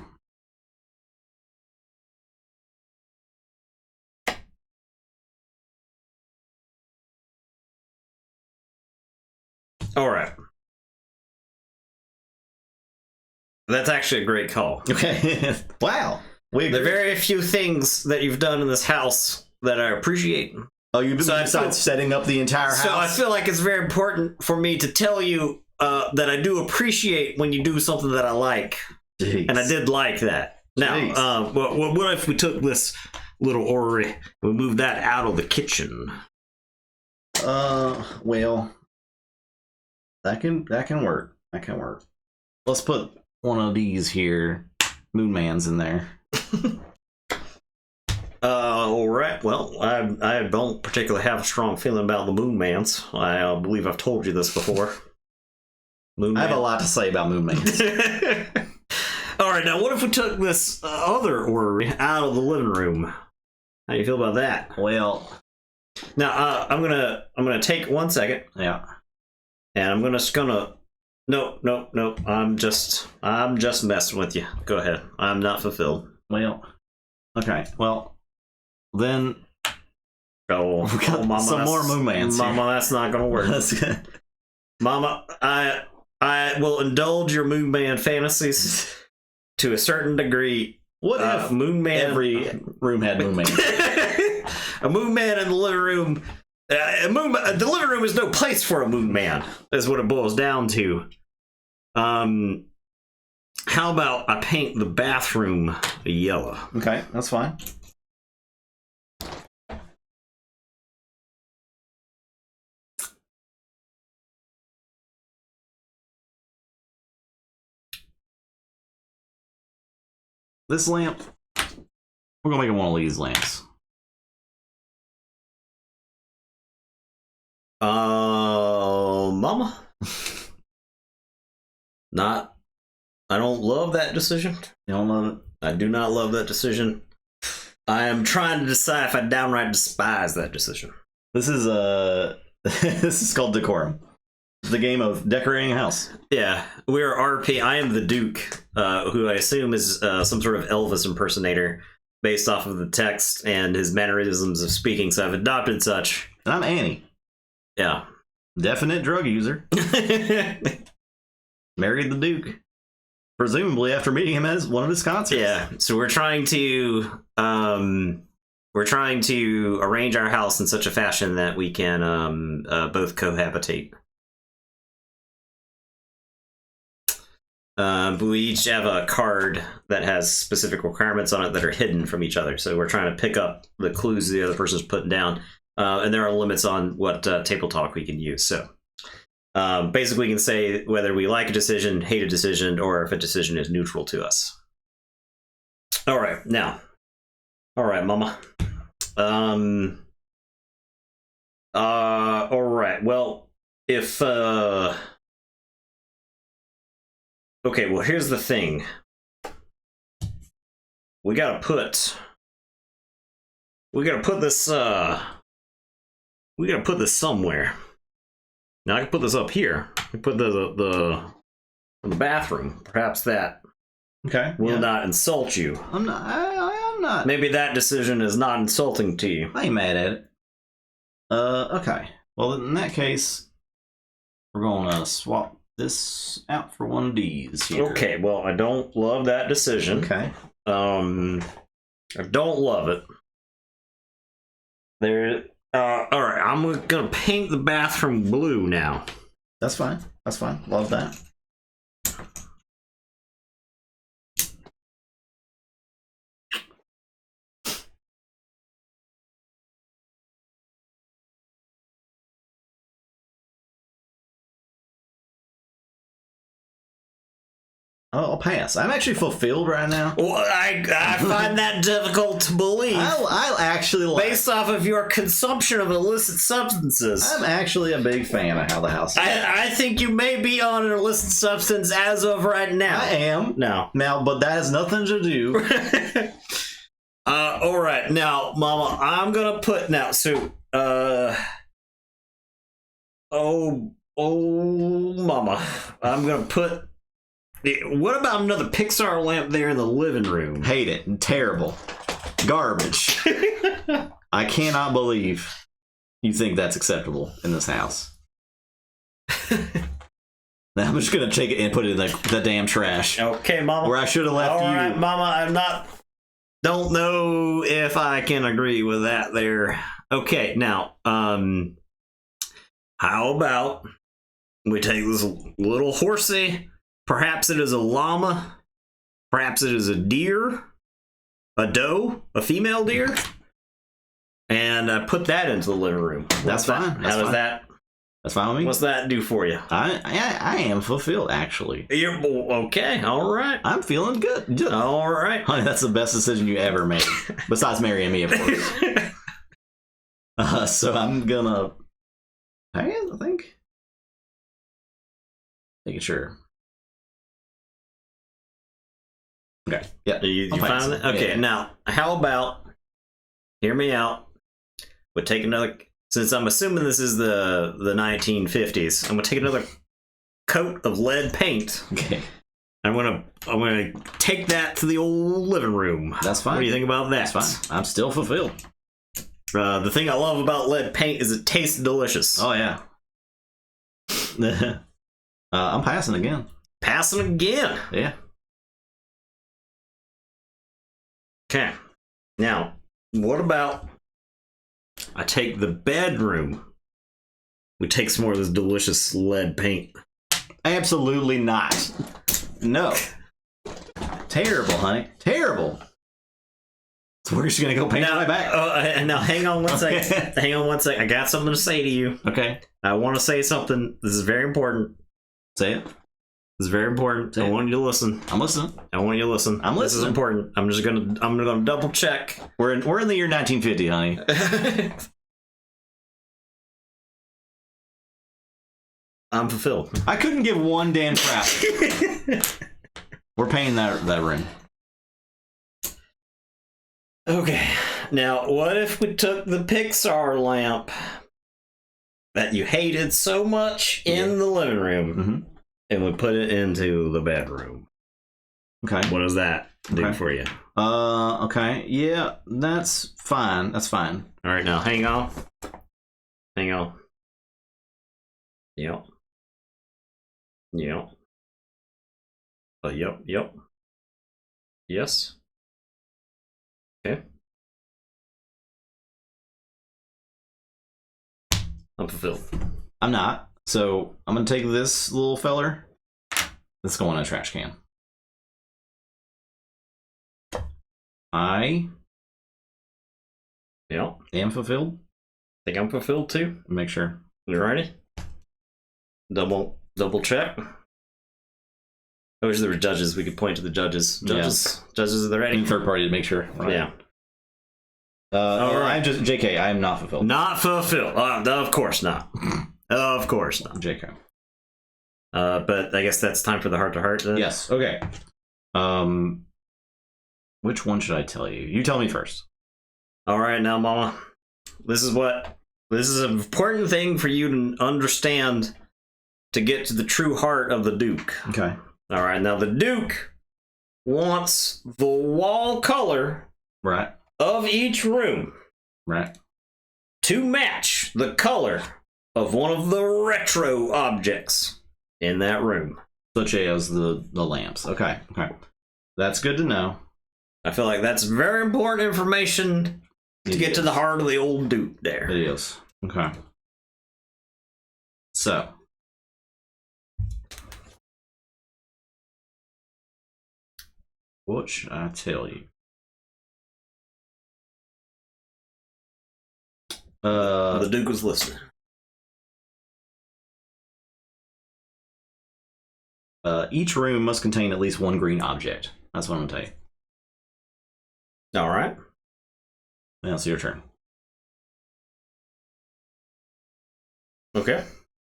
All right. That's actually a great call.
Okay. Wow.
There are very few things that you've done in this house that I appreciate.
Oh, besides setting up the entire house?
So I feel like it's very important for me to tell you that I do appreciate when you do something that I like.
Jeez.
And I did like that. Now, what if we took this little orrery and we moved that out of the kitchen?
Well, that can work. That can work. Let's put one of these here, Moon Man's in there.
All right. Well, I don't particularly have a strong feeling about the Moon Mans. I believe I've told you this before.
I have a lot to say about Moon Mans.
All right. Now, what if we took this other orrery out of the living room? How do you feel about that?
Well,
now I'm gonna take 1 second.
Yeah.
And I'm just gonna. No. I'm just messing with you. Go ahead. I'm not fulfilled.
Well. Okay. Well. Then
Mama,
some more Moon Mans.
Mama, that's not gonna work. Mama, I will indulge your Moon Man fantasies to a certain degree.
What if
Moon Man?
Every room had Moon Man.
A Moon Man in the living room. The living room is no place for a Moon Man. Is what it boils down to. How about I paint the bathroom yellow?
Okay, that's fine. This lamp, we're gonna make it one of these lamps.
Mama? I don't love that decision.
You don't love it?
I do not love that decision. I am trying to decide if I downright despise that decision.
This is this is called Decorum. The game of decorating a house.
Yeah, we're RP. I am the Duke, who I assume is some sort of Elvis impersonator based off of the text and his mannerisms of speaking, so I've adopted such.
And I'm Annie.
Yeah.
Definite drug user. Married married the Duke. Presumably after meeting him at one of his concerts.
Yeah, so we're trying to arrange our house in such a fashion that we can both cohabitate. But we each have a card that has specific requirements on it that are hidden from each other. So we're trying to pick up the clues the other person's putting down. And there are limits on what table talk we can use. So basically, we can say whether we like a decision, hate a decision, or if a decision is neutral to us. All right, now. All right, Mama. All right. Well, if okay, well, here's the thing. We gotta put this somewhere. Now I can put this up here. I can put the bathroom. Perhaps that will not insult you.
I'm not.
Maybe that decision is not insulting to you.
I ain't mad at it. Okay. Well, in that case, we're gonna swap this out for one of these here.
Okay. Well, I don't love that decision.
Okay.
I don't love it. There. All right. I'm gonna paint the bathroom blue now.
That's fine. That's fine. Love that. I'll pass. I'm actually fulfilled right now.
Well, I find that difficult to believe.
I actually like.
Based off of your consumption of illicit substances.
I'm actually a big fan of how the house is.
I think you may be on an illicit substance as of right now.
I am.
No.
Now, but that has nothing to do.
All right. Now, Mama, I'm going to put now. So, oh, Mama, I'm going to put. What about another Pixar lamp there in the living room?
Hate it. Terrible. Garbage. I cannot believe you think that's acceptable in this house. Now I'm just going to take it and put it in the damn trash.
Okay, Mama.
Where I should have left you.
All right, Mama, don't know if I can agree with that there. Okay, now, how about we take this little horsey. Perhaps it is a llama. Perhaps it is a deer. A doe. A female deer. And put that into the living room.
That's fine.
How does that?
That's fine with me.
What's that do for you?
I am fulfilled, actually.
You're okay. All right.
I'm feeling good.
All right.
Honey, that's the best decision you ever made. Besides marrying me, of course. So I'm gonna pass, I think. Making sure. Okay. Yeah.
You find it? Okay. Yeah. Now, how about? Hear me out. We'll take another. Since I'm assuming this is the 1950s, I'm gonna take another coat of lead paint.
Okay.
I'm gonna take that to the old living room.
That's fine.
What do you think about that?
That's fine. I'm still fulfilled.
The thing I love about lead paint is it tastes delicious.
Oh yeah. I'm passing again.
Passing again.
Yeah.
Okay. Now, what about I take the bedroom? We take some more of this delicious lead paint.
Absolutely not. No. Terrible, honey. Terrible. So we're just gonna go paint
now,
my back.
Now, hang on one second. Hang on one second. I got something to say to you.
Okay.
I want to say something. This is very important.
Say it.
This is very important. I want you to listen.
I'm listening.
I want you to listen.
I'm listening.
This is important. I'm gonna double check.
We're in the year 1950, honey.
I'm fulfilled.
I couldn't give one damn crap. We're painting that room.
Okay. Now, what if we took the Pixar lamp that you hated so much in the living room and we put it into the bedroom?
Okay.
What does that do for you?
Okay. Yeah, that's fine. That's fine.
All right, now hang on. Hang on. Yep. Yep. Yep. Yes. Okay. I'm fulfilled.
I'm not. So I'm gonna take this little feller. Let's go in a trash can. I
Yeah.
am fulfilled.
Think I'm fulfilled too.
Make sure.
You ready? Double check. I wish there were judges. We could point to the judges. Judges, are they ready?
Any third party to make sure. Right.
Yeah.
All right. I'm just JK. I am not fulfilled.
Not fulfilled. Of course not. Of course not.
JK.
But I guess that's time for the heart to heart.
Yes. Okay. Which one should I tell you? You tell me first.
All right, now, Mama. This is an important thing for you to understand to get to the true heart of the Duke.
Okay.
All right, now the Duke wants the wall color
Right.
of each room
Right.
to match the color of one of the retro objects in that room.
Such as the lamps. Okay. Okay. That's good to know.
I feel like that's very important information to get to the heart of the old Duke there.
It is. Okay. So. What should I tell you?
The Duke was listening.
Each room must contain at least one green object. That's what I'm gonna tell you.
All right.
Now it's your turn.
Okay.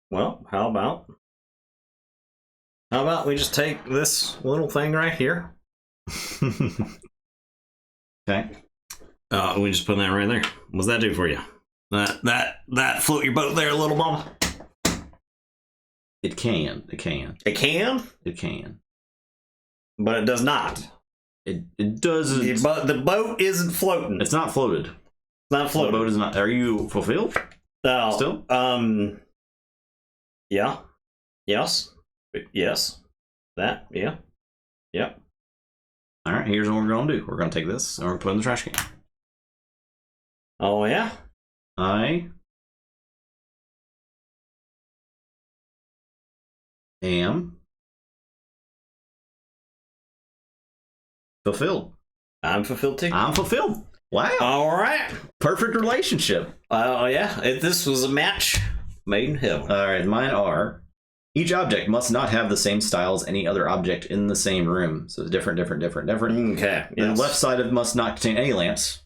Well, how about we just take this little thing right here?
Okay.
We just put that right there. What's that do for you? That float your boat there, little mama?
It can. It can.
It can,
It can.
but it does not.
It doesn't.
But the boat isn't floating.
It's not floated.
It's not
The
floating.
boat is not. Are you fulfilled?
No.
Still?
Yeah. Yes. Yes. That. Yeah. Yep.
All right. Here's what we're gonna do. We're gonna take this and we're gonna put it in the trash can.
Oh yeah.
I am fulfilled.
I'm fulfilled too.
I'm fulfilled. Wow.
All right.
Perfect relationship.
Oh yeah. This was a match made in heaven.
All right. Mine are. Each object must not have the same style as any other object in the same room. So it's different.
Okay.
The
Yes.
left side of must not contain any lamps.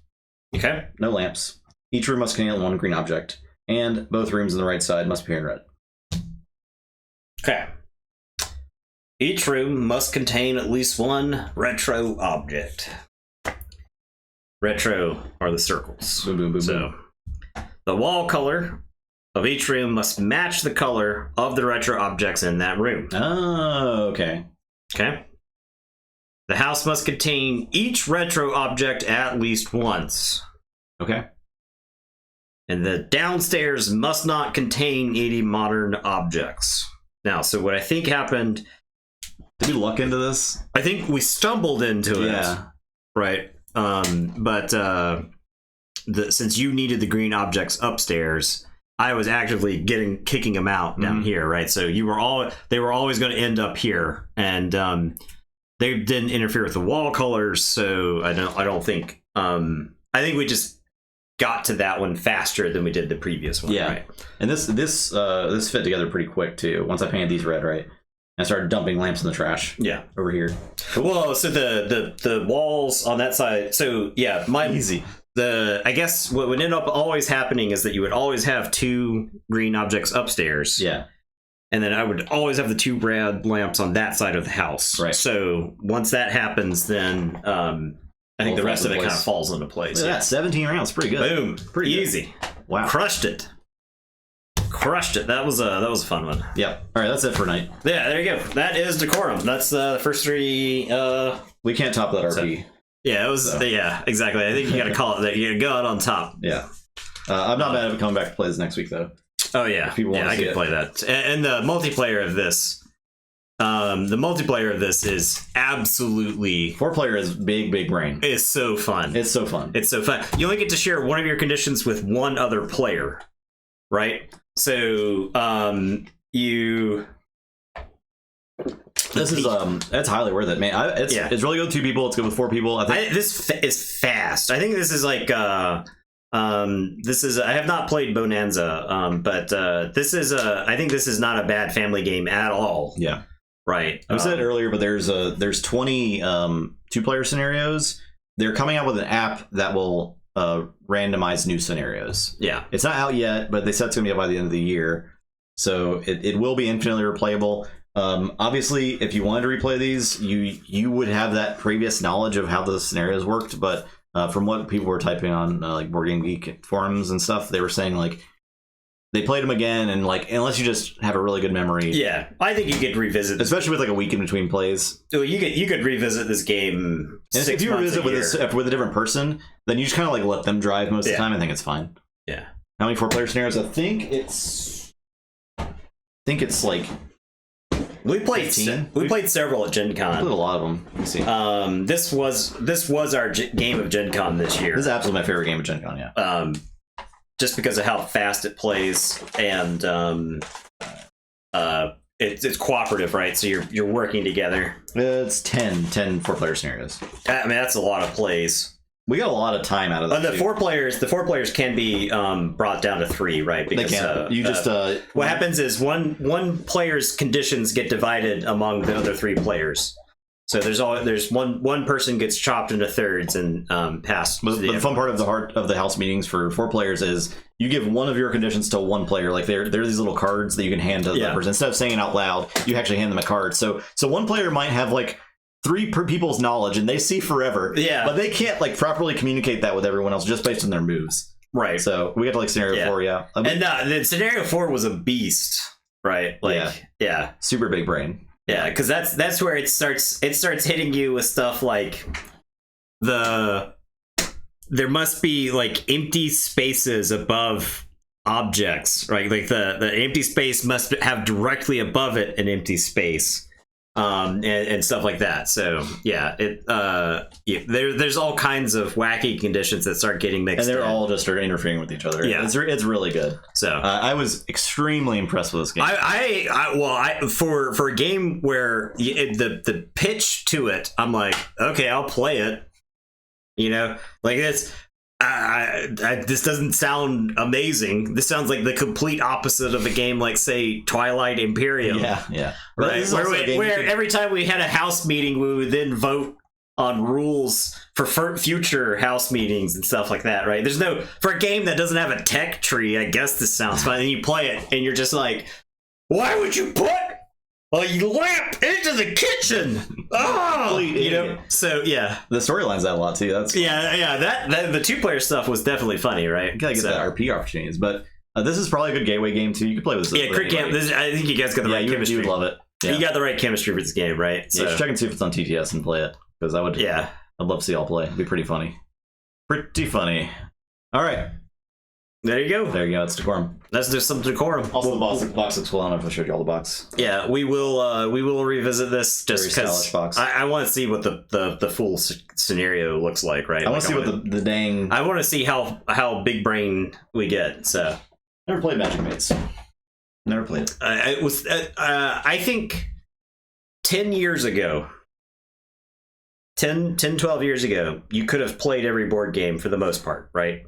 Okay.
No lamps. Each room must contain one green object. And both rooms on the right side must appear in red.
Okay. Each room must contain at least one retro object. Retro are the circles.
Boom, boom, boom,
So, the wall color of each room must match the color of the retro objects in that room.
Oh, okay.
Okay? The house must contain each retro object at least once.
Okay.
And the downstairs must not contain any modern objects. Now, so what I think happened,
Did we luck into this?
I think we stumbled into it.
Yeah.
Right. But since you needed the green objects upstairs, I was actively kicking them out down here, right? So they were always going to end up here, and they didn't interfere with the wall colors. So I don't think. I think we just got to that one faster than we did the previous one.
Yeah.
Right?
And this fit together pretty quick too. Once I painted these red, right? I started dumping lamps in the trash.
Yeah.
Over here.
Well, so the walls on that side. So yeah,
Easy.
I guess what would end up always happening is that you would always have two green objects upstairs.
Yeah.
And then I would always have the two red lamps on that side of the house.
Right.
So once that happens, then I think the rest of it kind of falls into place.
Look at that, 17 rounds, pretty good.
Boom.
Pretty
easy.
Good. Wow.
Crushed it. That was a fun one.
Yep. All right, that's it for tonight.
Yeah, there you go. That is Decorum. That's the first three.
We can't top that RP.
Yeah, it was. So. Yeah, exactly. I think you got to call it that. You got to go out on top.
Yeah. I'm not mad at coming back to play this next week though.
Oh yeah,
If people want to
I
see
can play that. And the multiplayer of this The multiplayer of this is absolutely
4-player is big brain.
is so fun.
It's so fun.
It's so fun. You only get to share one of your conditions with one other player, right? So you.
This is it's highly worth it, man. It's really good with 2 people. It's good with 4 people. I think
this is fast. I think this is like this is I have not played Bonanza, but this is I think this is not a bad family game at all.
Yeah.
Right.
I said it earlier, but there's 20 2-player scenarios. They're coming out with an app that will randomize new scenarios.
Yeah.
It's not out yet, but they said it's gonna be out by the end of the year. So it will be infinitely replayable. Obviously, if you wanted to replay these, you would have that previous knowledge of how the scenarios worked. But from what people were typing on like Board Game Geek forums and stuff, they were saying like they played them again, and like unless you just have a really good memory,
yeah, I think you could revisit,
especially with like a week in between plays.
Well, you could revisit this game.
And if you revisit with a different person, then you just kind of like let them drive most of the time. I think it's fine.
Yeah. How
many 4-player scenarios? I think it's like.
We played several at Gen Con.
We played a lot of them. Let's see.
This was our game of Gen Con this year.
This is absolutely my favorite game of Gen Con. Yeah.
Just because of how fast it plays, and it's cooperative, right? So you're working together.
It's 10 4-player scenarios.
I mean, that's a lot of plays.
We got a lot of time out of that.
The 4 players can be brought down to 3, right?
Because they can.
What happens is one player's conditions get divided among the other 3 players. So there's one person gets chopped into thirds and passed.
But the fun part of the house meetings for 4 players is you give one of your conditions to one player. Like they're these little cards that you can hand to the person. Instead of saying it out loud, you actually hand them a card. So one player might have like 3 people's knowledge and they see forever.
Yeah.
But they can't like properly communicate that with everyone else just based on their moves.
Right.
So we got to like scenario 4, yeah.
And the scenario 4 was a beast, right? Like, yeah.
Super big brain.
Yeah, because that's where it starts hitting you with stuff like there must be like empty spaces above objects, right? Like the empty space must have directly above it an empty space. And stuff like that. So there's all kinds of wacky conditions that start getting mixed,
and they're all just interfering with each other.
Yeah,
it's really good.
So
I was extremely impressed with this game.
For a game where the pitch to it, I'm like, okay, I'll play it. You know, like this. This doesn't sound amazing. This sounds like the complete opposite of a game like, say, Twilight Imperium.
Yeah.
Right? Where every time we had a house meeting, we would then vote on rules for future house meetings and stuff like that, right? For a game that doesn't have a tech tree, I guess this sounds fun. And you play it, and you're just like, why would you put a lamp into the kitchen? Oh, you know. So yeah,
the storyline's that a lot too. That's
That the 2-player stuff was definitely funny, right?
You gotta get that RP opportunities, but this is probably a good gateway game too. You could play with this.
Yeah, Crit Camp. I think you guys got the right chemistry.
You would love it. Yeah.
You got the right chemistry for this game, right?
So. Yeah, check and see if it's on TTS and play it, because I would.
Yeah,
I'd love to see y'all play. It'd be pretty funny. Pretty funny. All right.
There you go.
There you go. It's Decorum.
Let's do some Decorum.
Also, the box looks cool. I don't know if I showed you all the box.
Yeah, we will revisit this just because I want to see what the full scenario looks like. Right.
I want to see what the dang.
I want to see how big brain we get. So
never played Magic Mates. Never played it.
It was. I think 10 years ago. 12 years ago, you could have played every board game for the most part, right?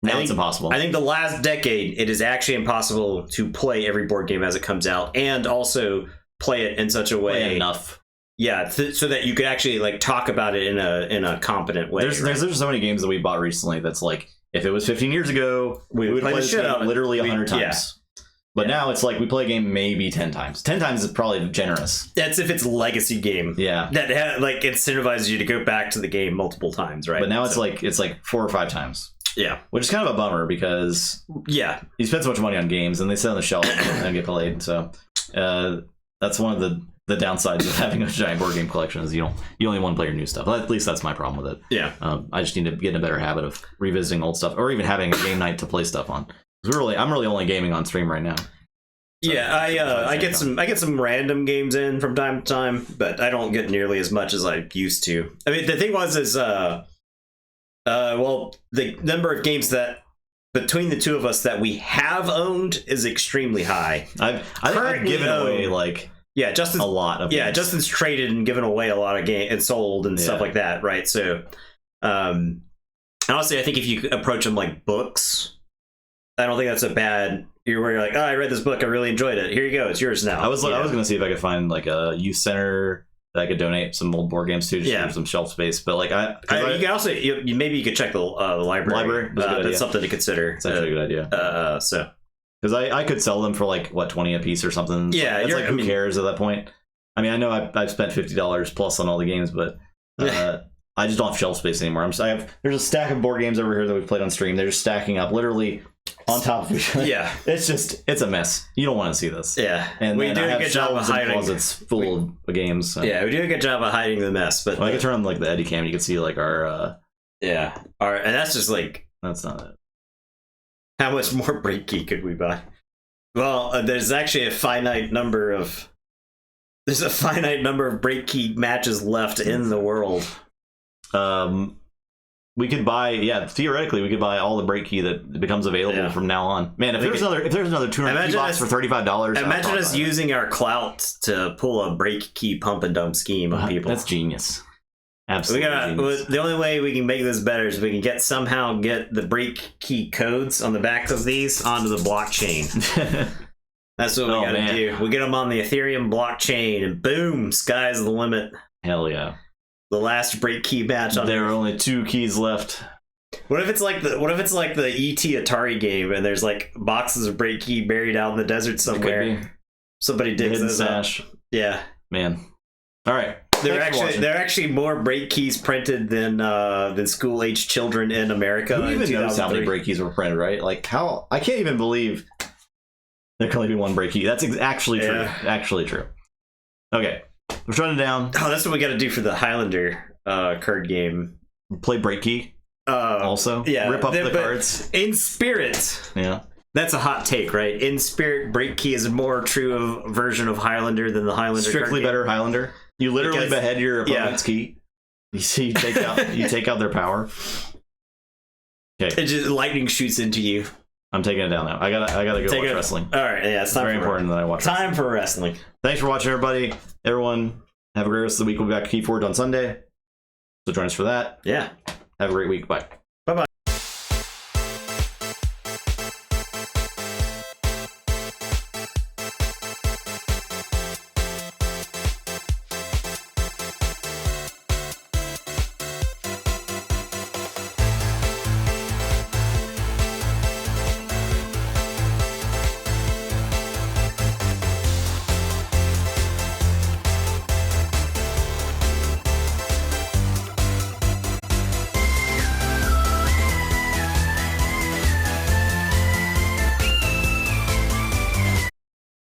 Now it's impossible.
I think the last decade, it is actually impossible to play every board game as it comes out, and also play it in such a way
play enough.
Yeah, so that you could actually like talk about it in a competent way.
There's so many games that we bought recently that's like, if it was 15 years ago, we would play this game literally 100 times. Yeah. But now it's like we play a game maybe 10 times. 10 times is probably generous.
That's if it's a legacy game.
Yeah.
That like incentivizes you to go back to the game multiple times, right?
But now it's like 4 or 5 times.
Yeah.
Which is kind of a bummer because you spend so much money on games and they sit on the shelf and get played. So that's one of the downsides of having a giant board game collection is you only want to play your new stuff. At least that's my problem with it.
Yeah.
I just need to get in a better habit of revisiting old stuff or even having a game night to play stuff on. I'm really only gaming on stream right now.
Yeah, I get some random games in from time to time, but I don't get nearly as much as I used to. I mean, the thing is well, the number of games that between the two of us that we have owned is extremely high.
I've given away like
Justin's
a lot of games.
Justin's traded and given away a lot of games and sold and stuff like that, right? So, honestly, I think if you approach them like books, I don't think that's a bad. Where you're like, oh, I read this book, I really enjoyed it. Here you go, it's yours now.
I was gonna see if I could find like a youth center that I could donate some old board games to, just for some shelf space. But like,
you can also maybe you could check the library. That's something to consider.
It's actually a good idea.
So
because I could sell them for like what, 20 a piece or something.
Yeah,
it's like, who cares at that point? I mean, I know I've spent $50 plus on all the games, but I just don't have shelf space anymore. There's a stack of board games over here that we've played on stream. They're just stacking up literally on top of each other. Yeah, it's a mess. You don't want to see this.
Yeah,
and we do a good job of hiding closets full of games. So.
Yeah, we do a good job of hiding the mess. But
I could turn on like the Eddie cam. You can see like our
and that's just like
that's not it.
How much more break key could we buy? Well, there's actually a finite number of break key matches left in the world.
We could buy, theoretically, we could buy all the break key that becomes available from now on. Man, if there's another $250 for $35,
imagine us using our clout to pull a break key pump and dump scheme on people.
That's genius. Absolutely. Genius.
The only way we can make this better is we can somehow get the break key codes on the back of these onto the blockchain. That's what we gotta do. We get them on the Ethereum blockchain, and boom, sky's the limit.
Hell yeah.
The last break key match on
there are only 2 keys left.
What if it's like the ET Atari game and there's like boxes of break key buried out in the desert somewhere? Somebody digs those up. Yeah.
Man. All right.
There are actually more break keys printed than school age children in America.
Who even knows how many break keys were printed, right? Like how I can't even believe there can only be one break key. That's actually true. Actually true. Okay. We're shutting down.
Oh, that's what we got to do for the Highlander card game.
Play break key. Also, rip up the cards
in spirit.
Yeah,
that's a hot take, right? In spirit, break key is a more true version of Highlander than the Highlander.
Strictly better Highlander. You literally behead your opponent's key. You see, you take out their power. Okay,
it just lightning shoots into you.
I'm taking it down now. I gotta go watch wrestling.
All right, it's
very important that I watch.
Time for wrestling.
Thanks for watching, everybody. Everyone, have a great rest of the week. We'll be back to Keyforge on Sunday, so join us for that.
Yeah.
Have a great week. Bye.